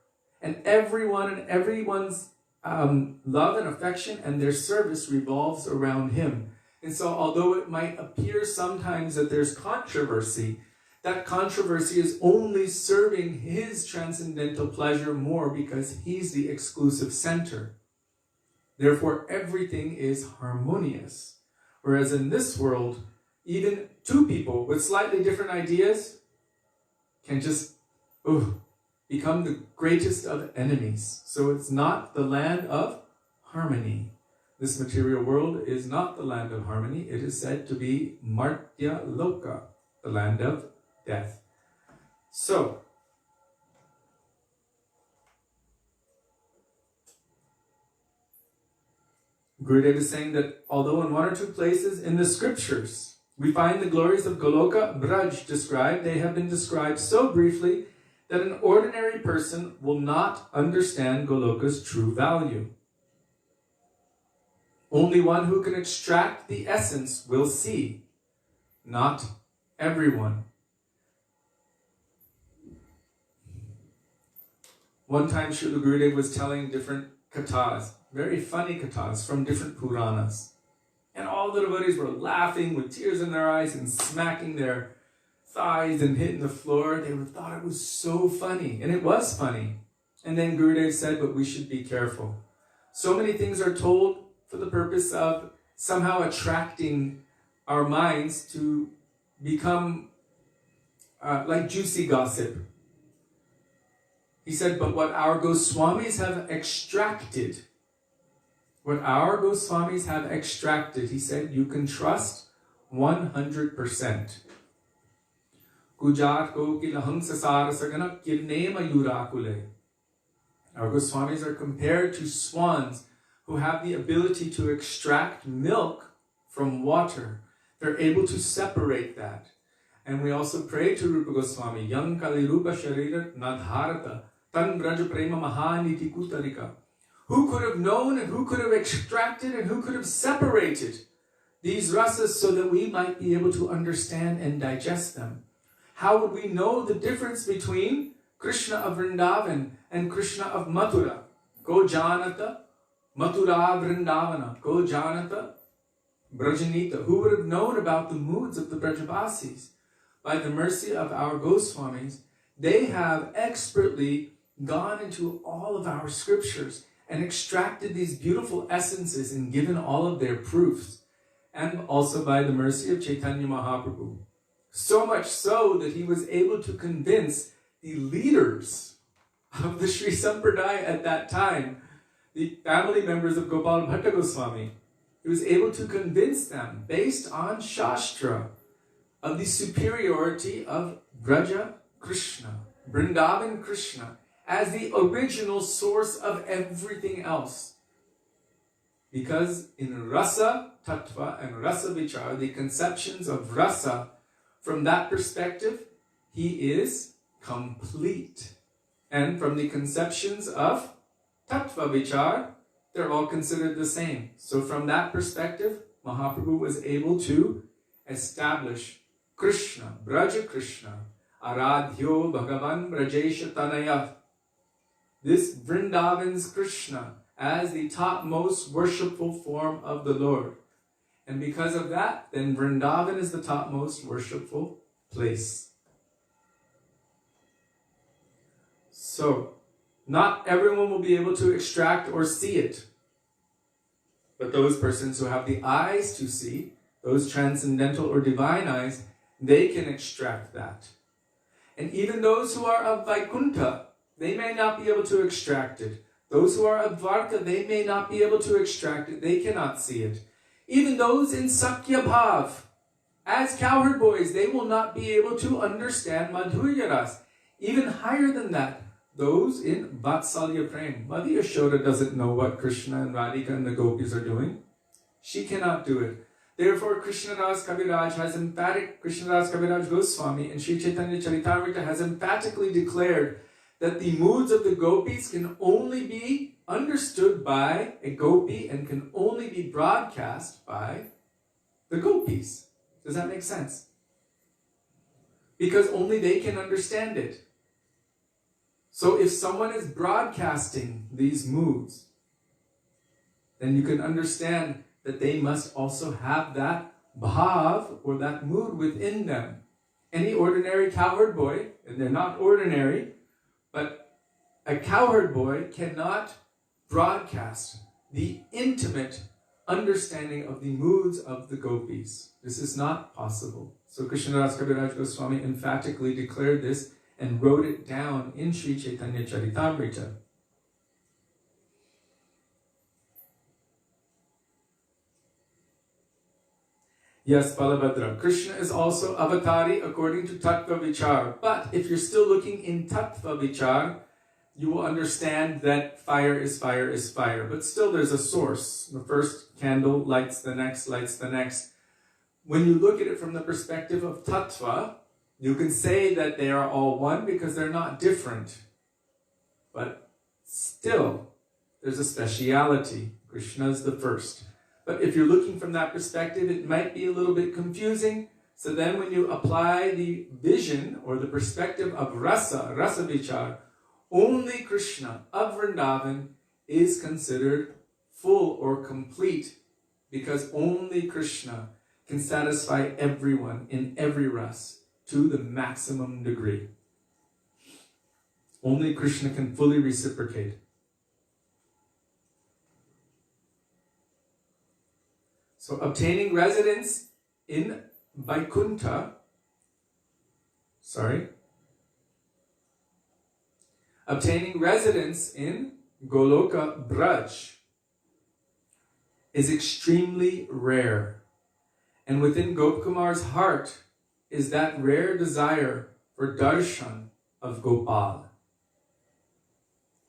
And everyone and everyone's love and affection and their service revolves around him. And so although it might appear sometimes that there's controversy, that controversy is only serving his transcendental pleasure more because he's the exclusive center. Therefore, everything is harmonious. Whereas in this world, even two people with slightly different ideas can just become the greatest of enemies. So it's not the land of harmony. This material world is not the land of harmony. It is said to be Martya Loka, the land of death. So, Gurudev is saying that although in one or two places in the scriptures we find the glories of Goloka Braj described, they have been described so briefly that an ordinary person will not understand Goloka's true value. Only one who can extract the essence will see, not everyone. One time Srila Gurudev was telling different kathas, very funny kathas from different Puranas. And all the devotees were laughing with tears in their eyes and smacking their thighs and hitting the floor. They thought it was so funny. And it was funny. And then Gurudev said, but we should be careful. So many things are told for the purpose of somehow attracting our minds to become like juicy gossip. He said, but what our Goswamis have extracted, he said, you can trust 100%. Kujat ko kilahang sasara sagana kirne mayurakule. Our Goswamis are compared to swans who have the ability to extract milk from water. They're able to separate that. And we also pray to Rupa Goswami, Yang Kali Rupa Sharira Nadharata, Tan Braj Prema Mahaniti Kutarika. Who could have known and who could have extracted and who could have separated these rasas so that we might be able to understand and digest them? How would we know the difference between Krishna of Vrindavan and Krishna of Mathura? Go Janata, Mathura Vrindavana, Go Janata, Brajanita. Who would have known about the moods of the Brajabasis? By the mercy of our Goswamis, They have expertly gone into all of our scriptures and extracted these beautiful essences and given all of their proofs. And also by the mercy of Chaitanya Mahaprabhu. So much so that he was able to convince the leaders of the Sri Sampradaya at that time, the family members of Gopal Bhatta Goswami. He was able to convince them, based on Shastra, of the superiority of Braja Krishna, Vrindavan Krishna, as the original source of everything else. Because in Rasa Tattva and Rasa Vichar, the conceptions of Rasa, from that perspective, he is complete. And from the conceptions of Tattva Vichar, they're all considered the same. So from that perspective, Mahaprabhu was able to establish Krishna, Braja Krishna, Aradhyo Bhagavan Brajesha Tanaya, this Vrindavan's Krishna, as the topmost worshipful form of the Lord. And because of that, then Vrindavan is the topmost worshipful place. So, not everyone will be able to extract or see it. But those persons who have the eyes to see, those transcendental or divine eyes, they can extract that. And even those who are of Vaikuntha, they may not be able to extract it. Those who are of Dvarka, they may not be able to extract it. They cannot see it. Even those in Sakya Bhav, as cowherd boys, they will not be able to understand Madhurya Ras. Even higher than that, those in Vatsalya Prem. Mother Yashoda doesn't know what Krishna and Radhika and the gopis are doing. She cannot do it. Therefore, Krishnadas Kaviraj has Krishnadas Kaviraj Goswami and Sri Chaitanya Charitamrita has emphatically declared that the moods of the gopis can only be understood by a gopi and can only be broadcast by the gopis. Does that make sense? Because only they can understand it. So if someone is broadcasting these moods, then you can understand that they must also have that bhav or that mood within them. Any ordinary cowherd boy, and they're not ordinary, but a cowherd boy cannot broadcast the intimate understanding of the moods of the gopis. This is not possible. So Krishnadas Kaviraj Goswami emphatically declared this and wrote it down in Sri Chaitanya Charitamrita. Yes, Balabhadra. Krishna is also avatari according to Tattva Vichar. But if you're still looking in Tattva Vichar, you will understand that fire is fire is fire. But still there's a source. The first candle lights the next, lights the next. When you look at it from the perspective of Tattva, you can say that they are all one because they're not different. But still, there's a speciality. Krishna is the first. But if you're looking from that perspective, it might be a little bit confusing. So then when you apply the vision or the perspective of rasa vichar, only Krishna of Vrindavan is considered full or complete because only Krishna can satisfy everyone in every ras to the maximum degree. Only Krishna can fully reciprocate. So obtaining residence in Vaikuntha, obtaining residence in Goloka Braj is extremely rare. And within Gopkumar's heart is that rare desire for darshan of Gopal.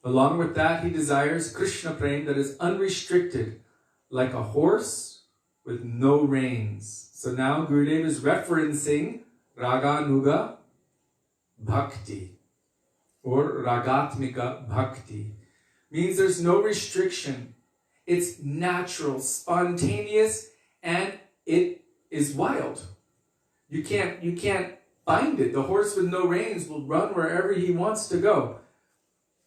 Along with that, he desires Krishna prem that is unrestricted, like a horse with no reins. So now Gurudev is referencing Raganuga Bhakti or Ragatmika Bhakti. Means there's no restriction. It's natural, spontaneous, and it is wild. You can't bind it. The horse with no reins will run wherever he wants to go.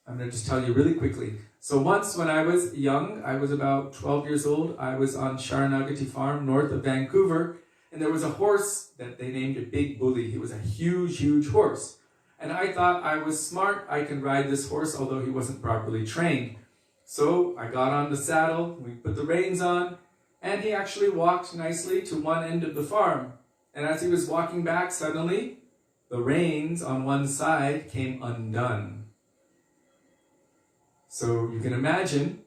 I'm going to just tell you really quickly. So once when I was young, I was about 12 years old, I was on Sharanagati Farm north of Vancouver, and there was a horse that they named a Big Bully. He was a huge, huge horse. And I thought I was smart, I can ride this horse, although he wasn't properly trained. So I got on the saddle, we put the reins on, and he actually walked nicely to one end of the farm. And as he was walking back, suddenly, the reins on one side came undone. So you can imagine,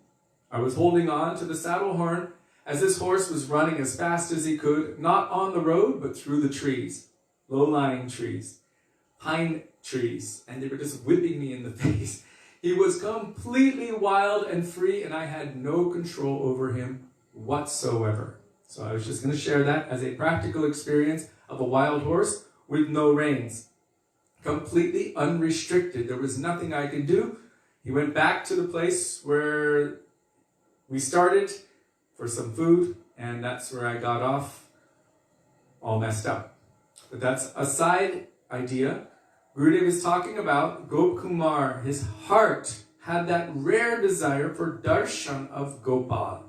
I was holding on to the saddle horn as this horse was running as fast as he could, not on the road, but through the trees, low-lying trees, pine trees, and they were just whipping me in the face. He was completely wild and free, and I had no control over him whatsoever. So I was just going to share that as a practical experience of a wild horse with no reins. Completely unrestricted. There was nothing I could do. He went back to the place where we started for some food, and that's where I got off all messed up. But that's a side idea. Gurudev is talking about Gop Kumar. His heart had that rare desire for darshan of Gopal.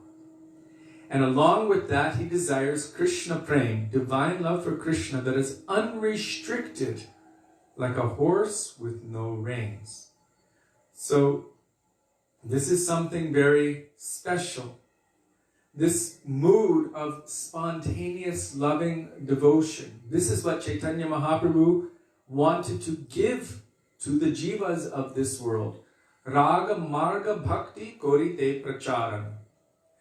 And along with that, he desires Krishna prem, divine love for Krishna that is unrestricted, like a horse with no reins. So, this is something very special. This mood of spontaneous loving devotion. This is what Chaitanya Mahaprabhu wanted to give to the jivas of this world. Raga marga bhakti korite pracharam.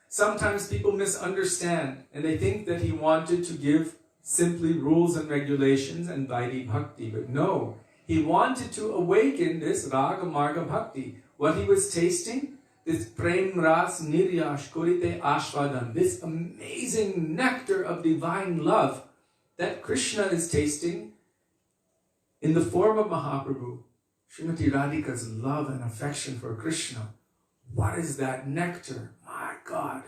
Sometimes people misunderstand and they think that he wanted to give simply rules and regulations and Vaidhi bhakti. But no, he wanted to awaken this raga marga bhakti. What he was tasting, this prem ras niryash korite ashvadan, this amazing nectar of divine love that Krishna is tasting in the form of Mahaprabhu. Srimati Radhika's love and affection for Krishna. What is that nectar? My God,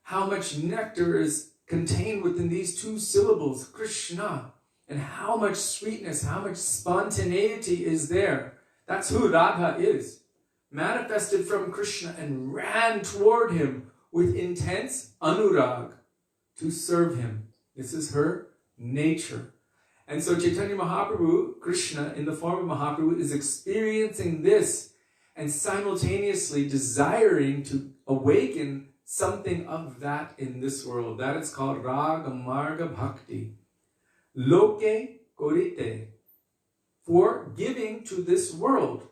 how much nectar is contained within these two syllables, Krishna, and how much sweetness, how much spontaneity is there. That's who Radha is. Manifested from Krishna and ran toward him with intense anurag to serve him. This is her nature. And so Chaitanya Mahaprabhu, Krishna in the form of Mahaprabhu, is experiencing this and simultaneously desiring to awaken something of that in this world. That is called Raga Marga Bhakti. Loke Korite, for giving to this world.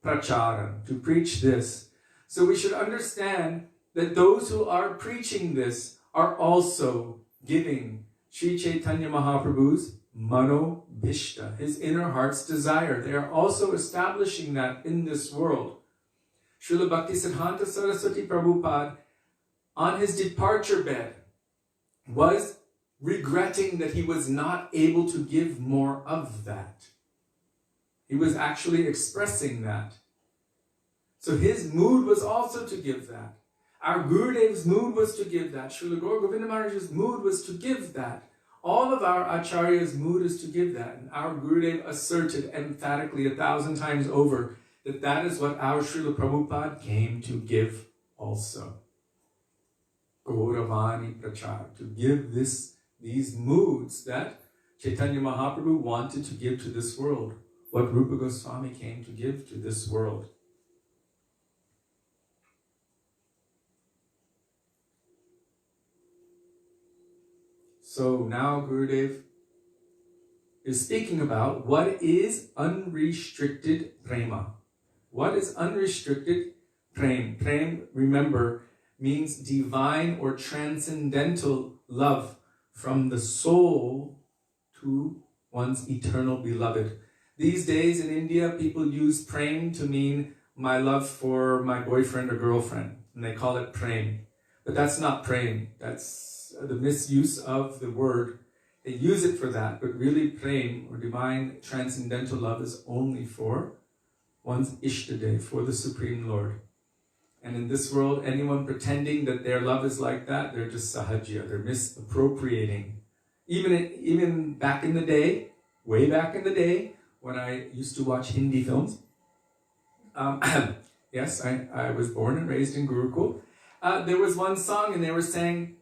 Pracharam, to preach this. So we should understand that those who are preaching this are also giving Sri Chaitanya Mahaprabhu's Mano Bhishta, his inner heart's desire. They are also establishing that in this world. Srila Bhaktisiddhanta Saraswati Prabhupada, on his departure bed, was regretting that he was not able to give more of that. He was actually expressing that. So his mood was also to give that. Our Gurudev's mood was to give that. Srila Gaur Govinda Maharaj's mood was to give that. All of our Acharya's mood is to give that. And our Gurudev asserted emphatically 1,000 times over that that is what our Srila Prabhupada came to give also. Gauravani Prachar, to give these moods that Chaitanya Mahaprabhu wanted to give to this world. What Rupa Goswami came to give to this world. So now Gurudev is speaking about what is unrestricted prema. What is unrestricted prem? Prem, remember, means divine or transcendental love from the soul to one's eternal beloved. These days in India, people use prem to mean my love for my boyfriend or girlfriend, and they call it prem. But that's not prem. That's the misuse of the word. They use it for that, but really prem, or divine transcendental love, is only for one's Ishtade, for the Supreme Lord. And in this world, anyone pretending that their love is like that, they're just sahajya, they're misappropriating. Even back in the day, way back in the day, when I used to watch Hindi films, yes, I was born and raised in Gurukul, there was one song and they were saying,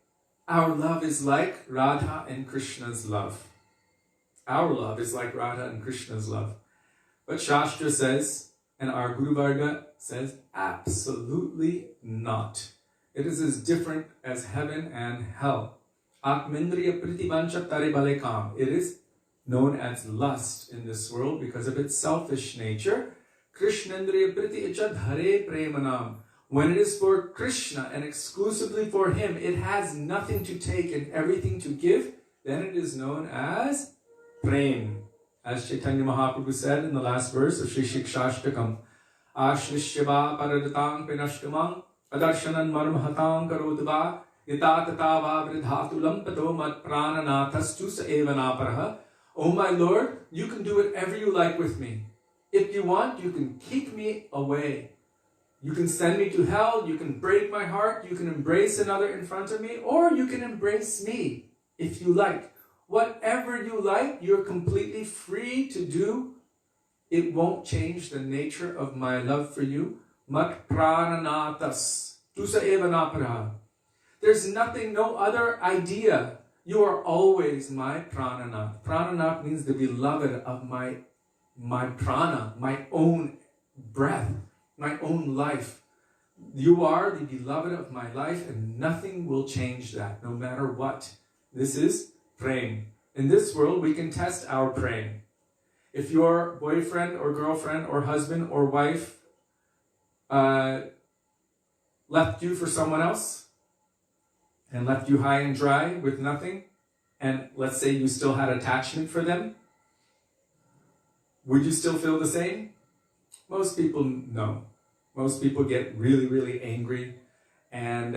our love is like Radha and Krishna's love. Our love is like Radha and Krishna's love. But Shastra says, and our Guru Varga says, absolutely not. It is as different as heaven and hell. Atmindriya pritivancha tare bale kam. It is known as lust in this world because of its selfish nature. Krishnendriya priti icha dhare premanam. When it is for Krishna and exclusively for him, it has nothing to take and everything to give, then it is known as prem. As Chaitanya Mahaprabhu said in the last verse of Sri Shikshashtakam, Ashnishyava paradatang pinashtamang adarshanan marmahatang karotava yatatatava vridhatu lampato mat prananathas sa evanaparaha. Oh my Lord, you can do whatever you like with me. If you want, you can kick me away. You can send me to hell, you can break my heart, you can embrace another in front of me, or you can embrace me if you like. Whatever you like, you're completely free to do. It won't change the nature of my love for you. Mat prananatas, tusa evanaparaha. There's nothing, no other idea. You are always my prananath. Prananath means the beloved of my prana, my own breath, my own life. You are the beloved of my life, and nothing will change that, no matter what. This is prem. In this world, we can test our prem. If your boyfriend or girlfriend or husband or wife left you for someone else and left you high and dry with nothing, and let's say you still had attachment for them, would you still feel the same? Most people, no. Most people get really, really angry, and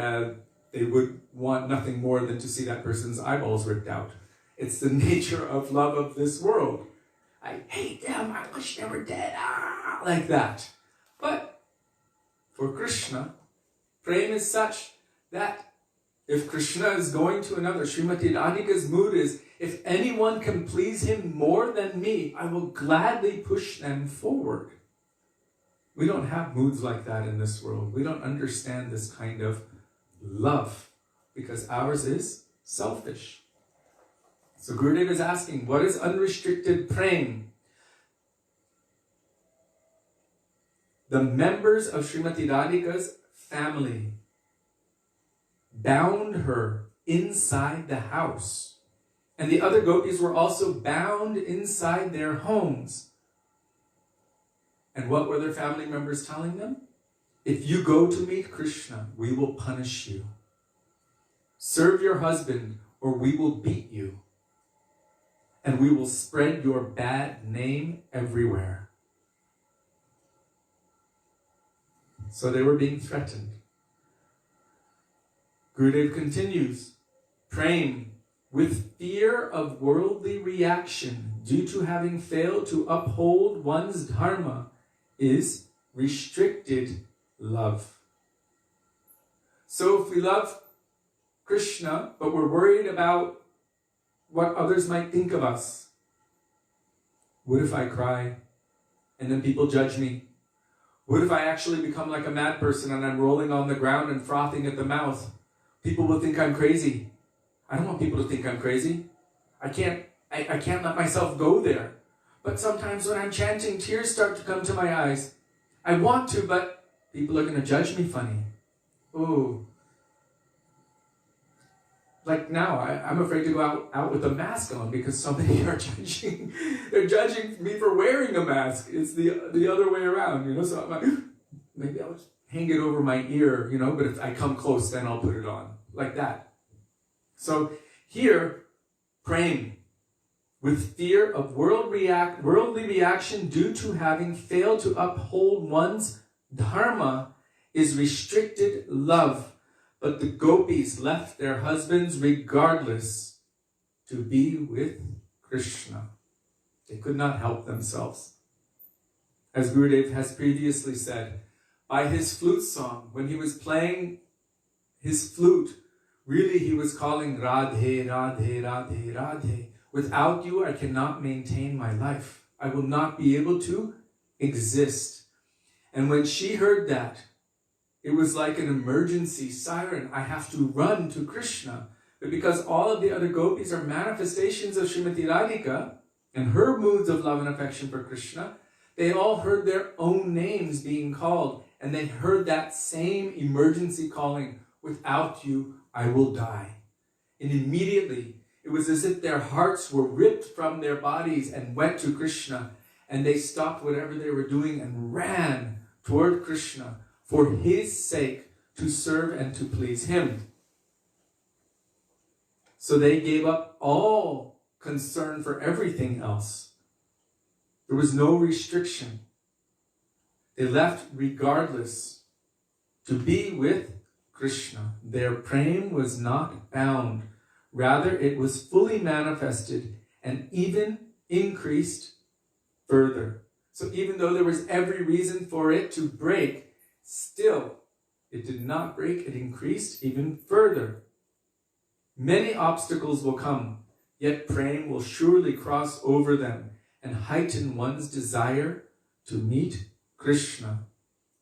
they would want nothing more than to see that person's eyeballs ripped out. It's the nature of love of this world. I hate them, I wish they were dead, like that. But for Krishna, prem is such that if Krishna is going to another, Srimati Radhika's mood is, if anyone can please him more than me, I will gladly push them forward. We don't have moods like that in this world. We don't understand this kind of love because ours is selfish. So Gurudev is asking, what is unrestricted prem? The members of Srimati Radhika's family bound her inside the house. And the other gopis were also bound inside their homes. And what were their family members telling them? If you go to meet Krishna, we will punish you. Serve your husband, or we will beat you. And we will spread your bad name everywhere. So they were being threatened. Gurudev continues, prem, with fear of worldly reaction due to having failed to uphold one's dharma, is restricted love. So if we love Krishna, but we're worried about what others might think of us, what if I cry and then people judge me? What if I actually become like a mad person and I'm rolling on the ground and frothing at the mouth? People will think I'm crazy. I don't want people to think I'm crazy. I can't let myself go there. But sometimes when I'm chanting, tears start to come to my eyes. I want to, but people are going to judge me funny. Oh. Like now, I'm afraid to go out with a mask on because so many are judging. They're judging me for wearing a mask. It's the other way around, you know. So I'm like, maybe I'll just hang it over my ear, you know. But if I come close, then I'll put it on. Like that. So here, praying with fear of worldly reaction due to having failed to uphold one's dharma is restricted love. But the gopis left their husbands regardless to be with Krishna. They could not help themselves. As Gurudev has previously said, by his flute song, when he was playing his flute, really he was calling Radhe, Radhe, Radhe, Radhe. Without you, I cannot maintain my life. I will not be able to exist. And when she heard that, it was like an emergency siren. I have to run to Krishna. But because all of the other gopis are manifestations of Srimati Radhika and her moods of love and affection for Krishna, They all heard their own names being called, and they heard that same emergency calling, "Without you, I will die." And immediately, it was as if their hearts were ripped from their bodies and went to Krishna, and they stopped whatever they were doing and ran toward Krishna for his sake, to serve and to please him. So they gave up all concern for everything else. There was no restriction. They left regardless to be with Krishna. Their prema was not bound. Rather, it was fully manifested and even increased further. So even though there was every reason for it to break, still it did not break. It increased even further. Many obstacles will come, yet prema will surely cross over them and heighten one's desire to meet Krishna.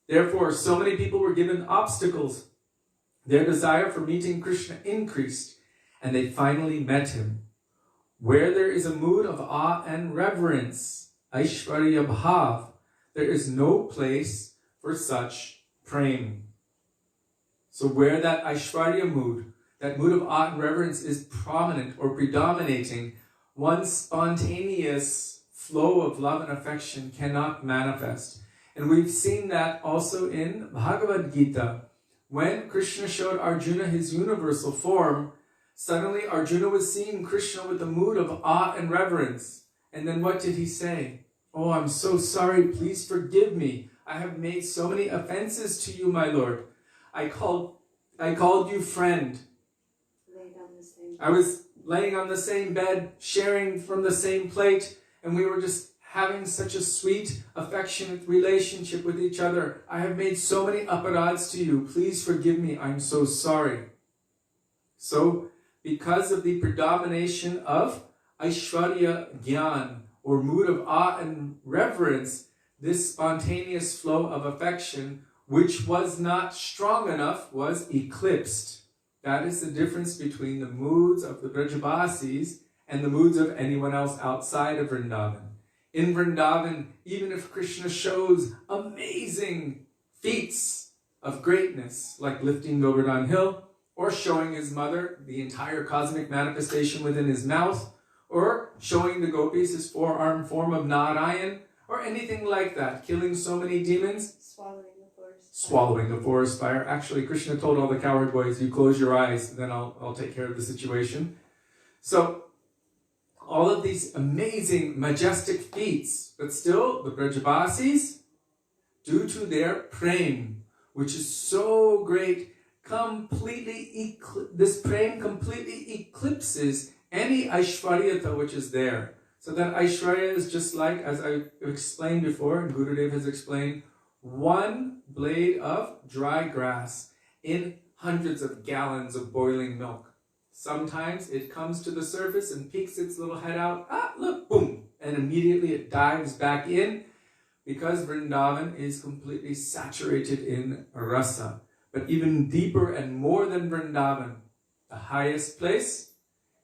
Therefore, so many people were given obstacles. Their desire for meeting Krishna increased, and they finally met him. Where there is a mood of awe and reverence, Aishwarya Bhav, there is no place for such prema. So where that Aishwarya mood, that mood of awe and reverence is prominent or predominating, one's spontaneous flow of love and affection cannot manifest. And we've seen that also in Bhagavad Gita. When Krishna showed Arjuna his universal form, suddenly Arjuna was seeing Krishna with a mood of awe and reverence. And then what did he say? "Oh, I'm so sorry, please forgive me. I have made so many offenses to you, my Lord. I called you friend. I was laying on the same bed, sharing from the same plate, and we were just having such a sweet, affectionate relationship with each other. I have made so many aparads to you. Please forgive me. I'm so sorry." So, because of the predomination of Aishwarya Gyan, or mood of awe and reverence, this spontaneous flow of affection, which was not strong enough, was eclipsed. That is the difference between the moods of the Brajabasis and the moods of anyone else outside of Vrindavan. In Vrindavan, even if Krishna shows amazing feats of greatness, like lifting Govardhan Hill, or showing his mother the entire cosmic manifestation within his mouth, or showing the gopis his four-armed form of Narayan, or anything like that, killing so many demons, swallowing the forest fire. Actually, Krishna told all the coward boys, "You close your eyes, then I'll take care of the situation." So, all of these amazing, majestic feats, but still, the Brajabasis, due to their prema, which is so great, this prema completely eclipses any Aishwaryata which is there. So that Aishwarya is just like, as I explained before, and Gurudev has explained, one blade of dry grass in hundreds of gallons of boiling milk. Sometimes it comes to the surface and peeks its little head out. Ah, look, boom! And immediately it dives back in, because Vrindavan is completely saturated in rasa. But even deeper and more than Vrindavan, the highest place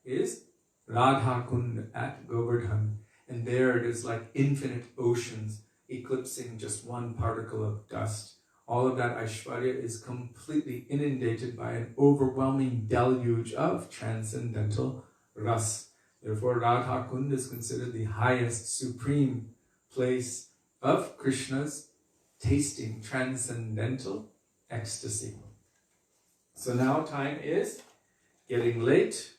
is Radha Kund at Govardhan. And there it is like infinite oceans, eclipsing just one particle of dust. All of that Aishwarya is completely inundated by an overwhelming deluge of transcendental ras. Therefore, Radha Kund is considered the highest, supreme place of Krishna's tasting transcendental ecstasy. So now time is getting late.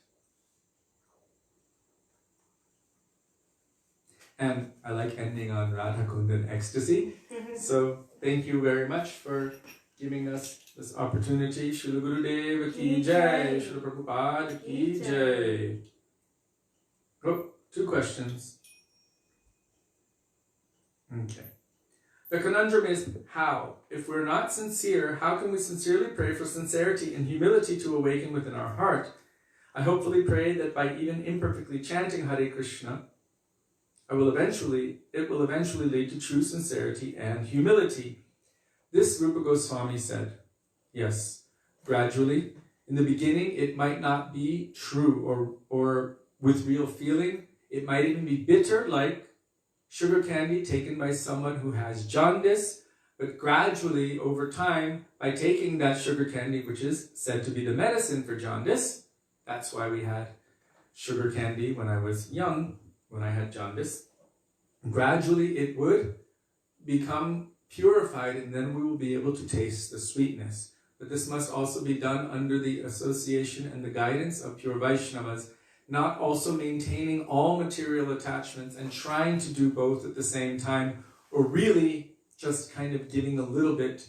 And I like ending on Radha Kund and ecstasy. So thank you very much for giving us this opportunity. Srila Gurudev ki jai, Srila Prabhupada ki jai. Oh, 2 questions. Okay. The conundrum is how? If we're not sincere, how can we sincerely pray for sincerity and humility to awaken within our heart? I hopefully pray that by even imperfectly chanting Hare Krishna, it will eventually lead to true sincerity and humility. This Rupa Goswami said, yes, gradually. In the beginning, it might not be true or with real feeling. It might even be bitter, like sugar candy taken by someone who has jaundice, but gradually, over time, by taking that sugar candy, which is said to be the medicine for jaundice, that's why we had sugar candy when I was young, when I had jaundice, gradually it would become purified, and then we will be able to taste the sweetness. But this must also be done under the association and the guidance of pure Vaishnavas, not also maintaining all material attachments and trying to do both at the same time, or really just kind of giving a little bit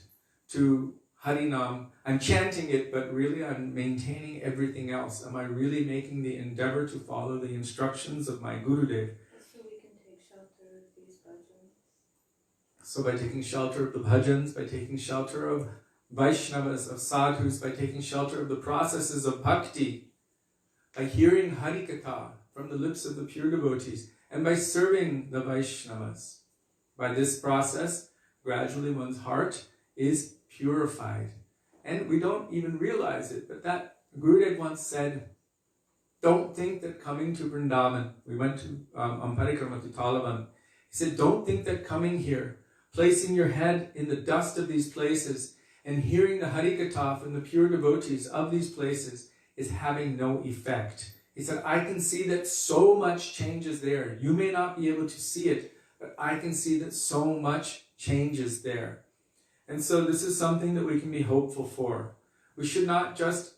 to Harinam. I'm chanting it, but really I'm maintaining everything else. Am I really making the endeavor to follow the instructions of my Gurudev? So we can take shelter of these bhajans. So by taking shelter of the bhajans, by taking shelter of Vaishnavas, of sadhus, by taking shelter of the processes of bhakti, by hearing Harikatha from the lips of the pure devotees, and by serving the Vaishnavas. By this process, gradually one's heart is purified. And we don't even realize it, but that Gurudev once said, don't think that coming to Vrindavan, we went to Parikrama to Talavan, he said, don't think that coming here, placing your head in the dust of these places, and hearing the Harikatha from the pure devotees of these places is having no effect. He said, I can see that so much changes there. You may not be able to see it, but I can see that so much changes there. And so this is something that we can be hopeful for. We should not just,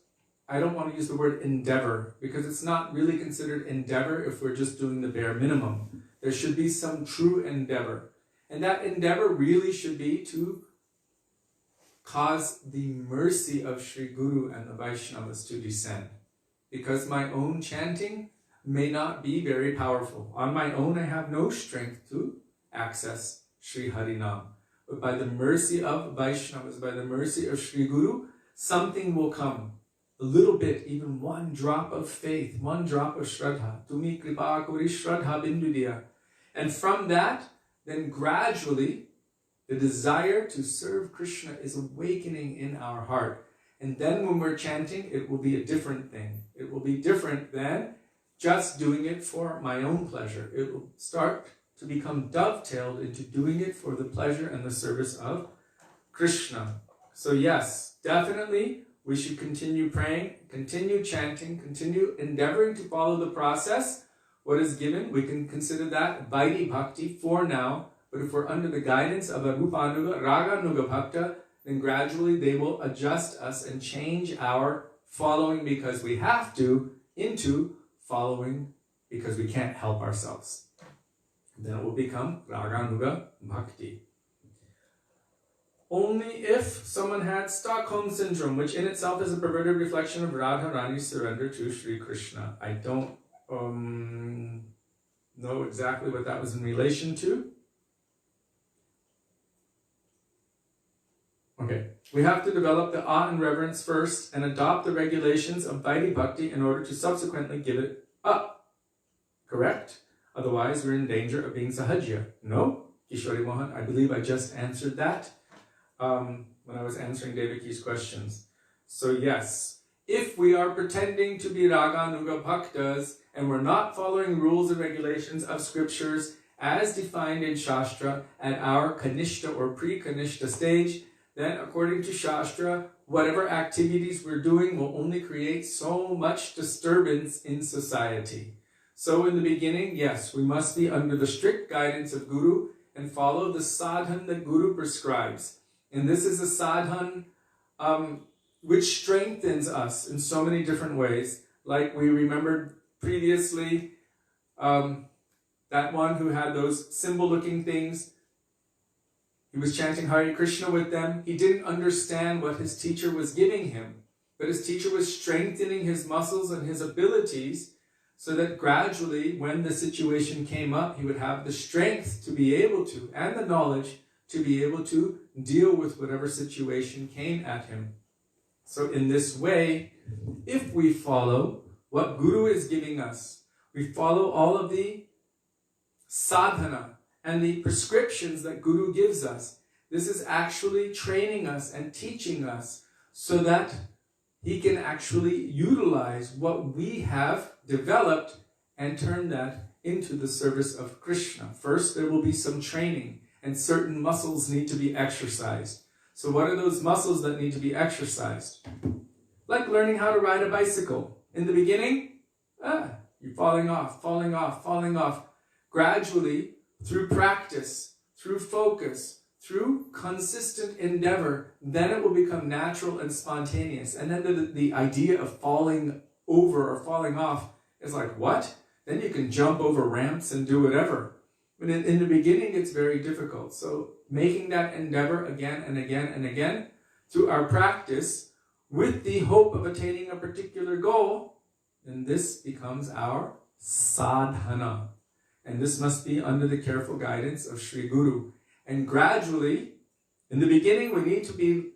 I don't want to use the word endeavor, because it's not really considered endeavor if we're just doing the bare minimum. There should be some true endeavor. And that endeavor really should be to cause the mercy of Sri Guru and the Vaishnavas to descend. Because my own chanting may not be very powerful. On my own, I have no strength to access Sri Harinam. But by the mercy of Vaishnavas, by the mercy of Sri Guru, something will come. A little bit, even one drop of faith, one drop of Shraddha. Tumi kripa kori Shraddha bindudiya. And from that, then gradually, the desire to serve Krishna is awakening in our heart. And then when we're chanting, it will be a different thing. It will be different than just doing it for my own pleasure. It will start to become dovetailed into doing it for the pleasure and the service of Krishna. So yes, definitely we should continue praying, continue chanting, continue endeavoring to follow the process. What is given, we can consider that Vaidhi Bhakti for now. But if we're under the guidance of a Rupanuga, Raganuga Bhakta, then gradually they will adjust us and change our following because we have to into following because we can't help ourselves. Then it will become Raganuga Bhakti. Only if someone had Stockholm Syndrome, which in itself is a perverted reflection of Radharani's surrender to Sri Krishna. I don't know exactly what that was in relation to. Okay, we have to develop the awe and reverence first and adopt the regulations of Vaidhi Bhakti in order to subsequently give it up. Correct? Otherwise, we're in danger of being Sahajya. No? Kishori Mohan, I believe I just answered that when I was answering Devaki's questions. So yes, if we are pretending to be Raganuga Bhaktas and we're not following rules and regulations of scriptures as defined in Shastra at our Kanishta or pre-Kanishta stage, then according to Shastra, whatever activities we're doing will only create so much disturbance in society. So in the beginning, yes, we must be under the strict guidance of Guru and follow the sadhan that Guru prescribes. And this is a sadhan which strengthens us in so many different ways. Like we remembered previously, that one who had those symbol-looking things, he was chanting Hare Krishna with them. He didn't understand what his teacher was giving him, but his teacher was strengthening his muscles and his abilities so that gradually, when the situation came up, he would have the strength to be able to, and the knowledge to be able to deal with whatever situation came at him. So in this way, if we follow what Guru is giving us, we follow all of the sadhana and the prescriptions that Guru gives us. This is actually training us and teaching us so that he can actually utilize what we have developed and turn that into the service of Krishna. First, there will be some training, and certain muscles need to be exercised. So what are those muscles that need to be exercised? Like learning how to ride a bicycle. In the beginning, you're falling off. Gradually, through practice, through focus, through consistent endeavor, then it will become natural and spontaneous. And then the idea of falling over or falling off is like, what? Then you can jump over ramps and do whatever. But in the beginning, it's very difficult. So making that endeavor again and again and again through our practice with the hope of attaining a particular goal, then this becomes our sadhana. And this must be under the careful guidance of Sri Guru. And gradually, in the beginning, we need to be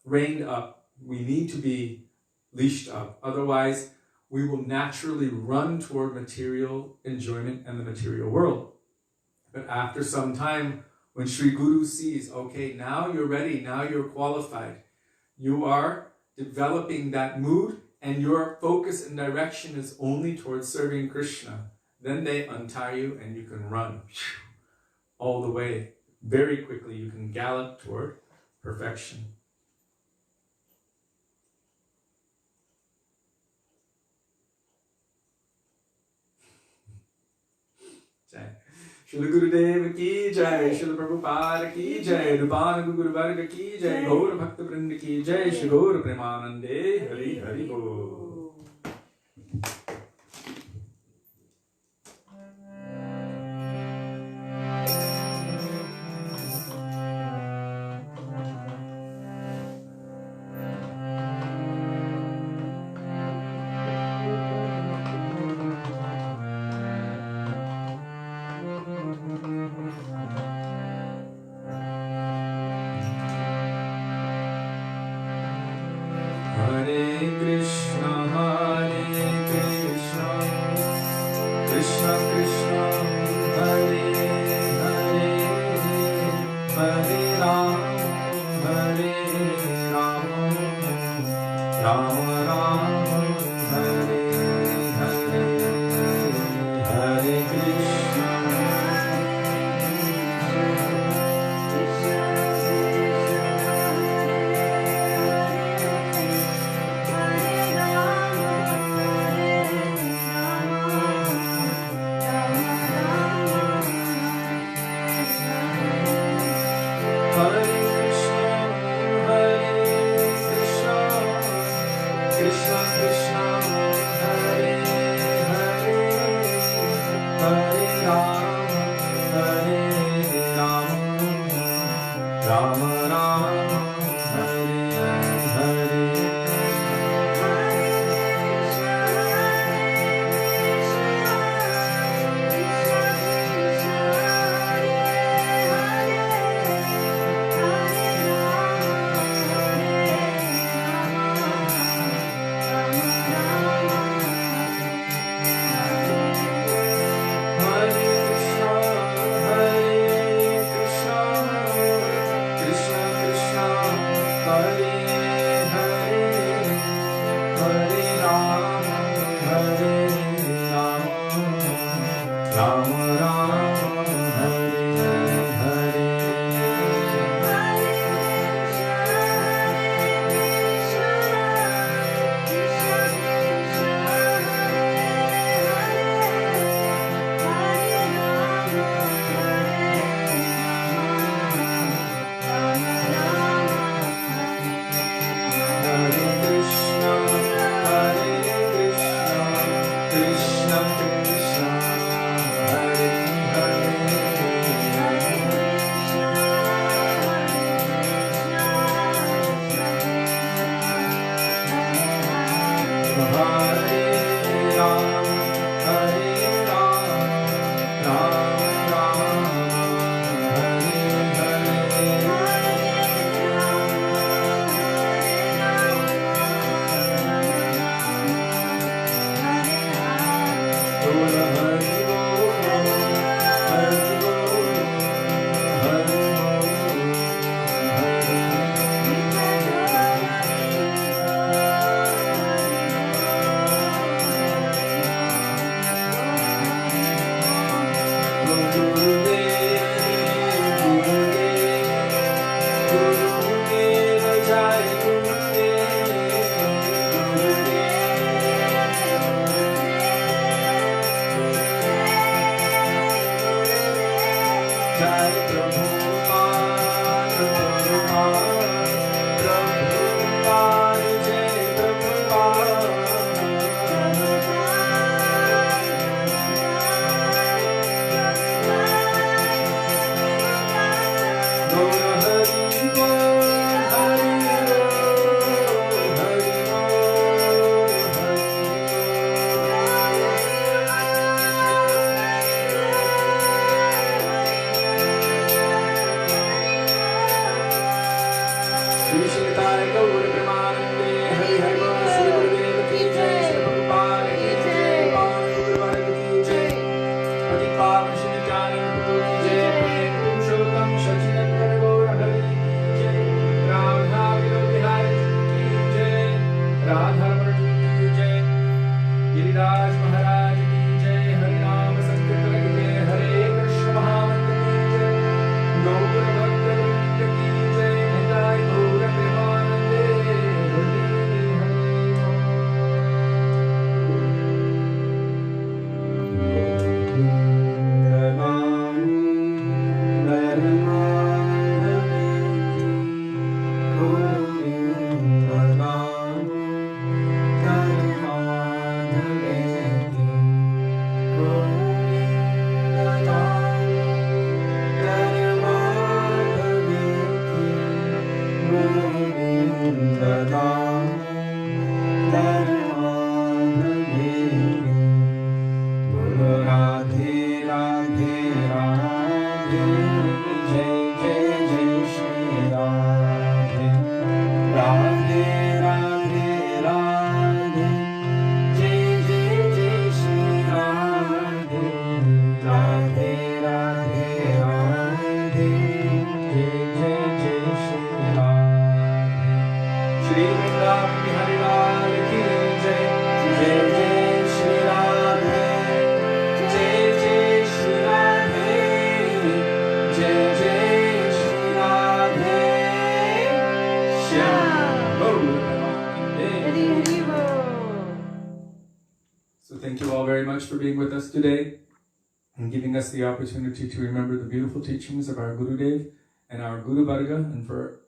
reined up. We need to be leashed up. Otherwise, we will naturally run toward material enjoyment and the material world. But after some time, when Sri Guru sees, okay, now you're ready, now you're qualified, you are developing that mood, and your focus and direction is only towards serving Krishna, then they untie you and you can run all the way. Very quickly, you can gallop toward perfection. Jai. Srila Gurudev ki jai, Srila Prabhupada ki jai, Rupan Guru Varga ki jai, Gaura Bhakta Vrinda ki jai, Shri Gaura Premanande, Hari Hari Bo. Giriraj महाराज की जय, हरि नाम संकीर्तन की जय, हरे कृष्ण महामंत्र की जय, गौर भक्त वृंद की जय, निताय गौर प्रेमानंदे, Hari Hari for being with us today and giving us the opportunity to remember the beautiful teachings of our Gurudev and our Guru Varga, and for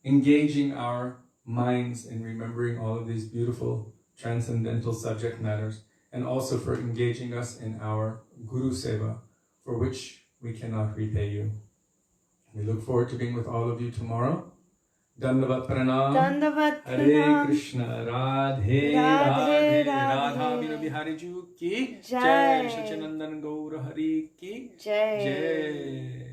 engaging our minds in remembering all of these beautiful transcendental subject matters, and also for engaging us in our Guru Seva, for which we cannot repay you. We look forward to being with all of you tomorrow. Dandavat Pranam. Dandavat Hare Pranam. Krishna. Radhe Radhe, Radha Radhe. Bino Bihari Ju ki Jai. Jai. Sachinandan Gaur Hari ki Jai. Jai.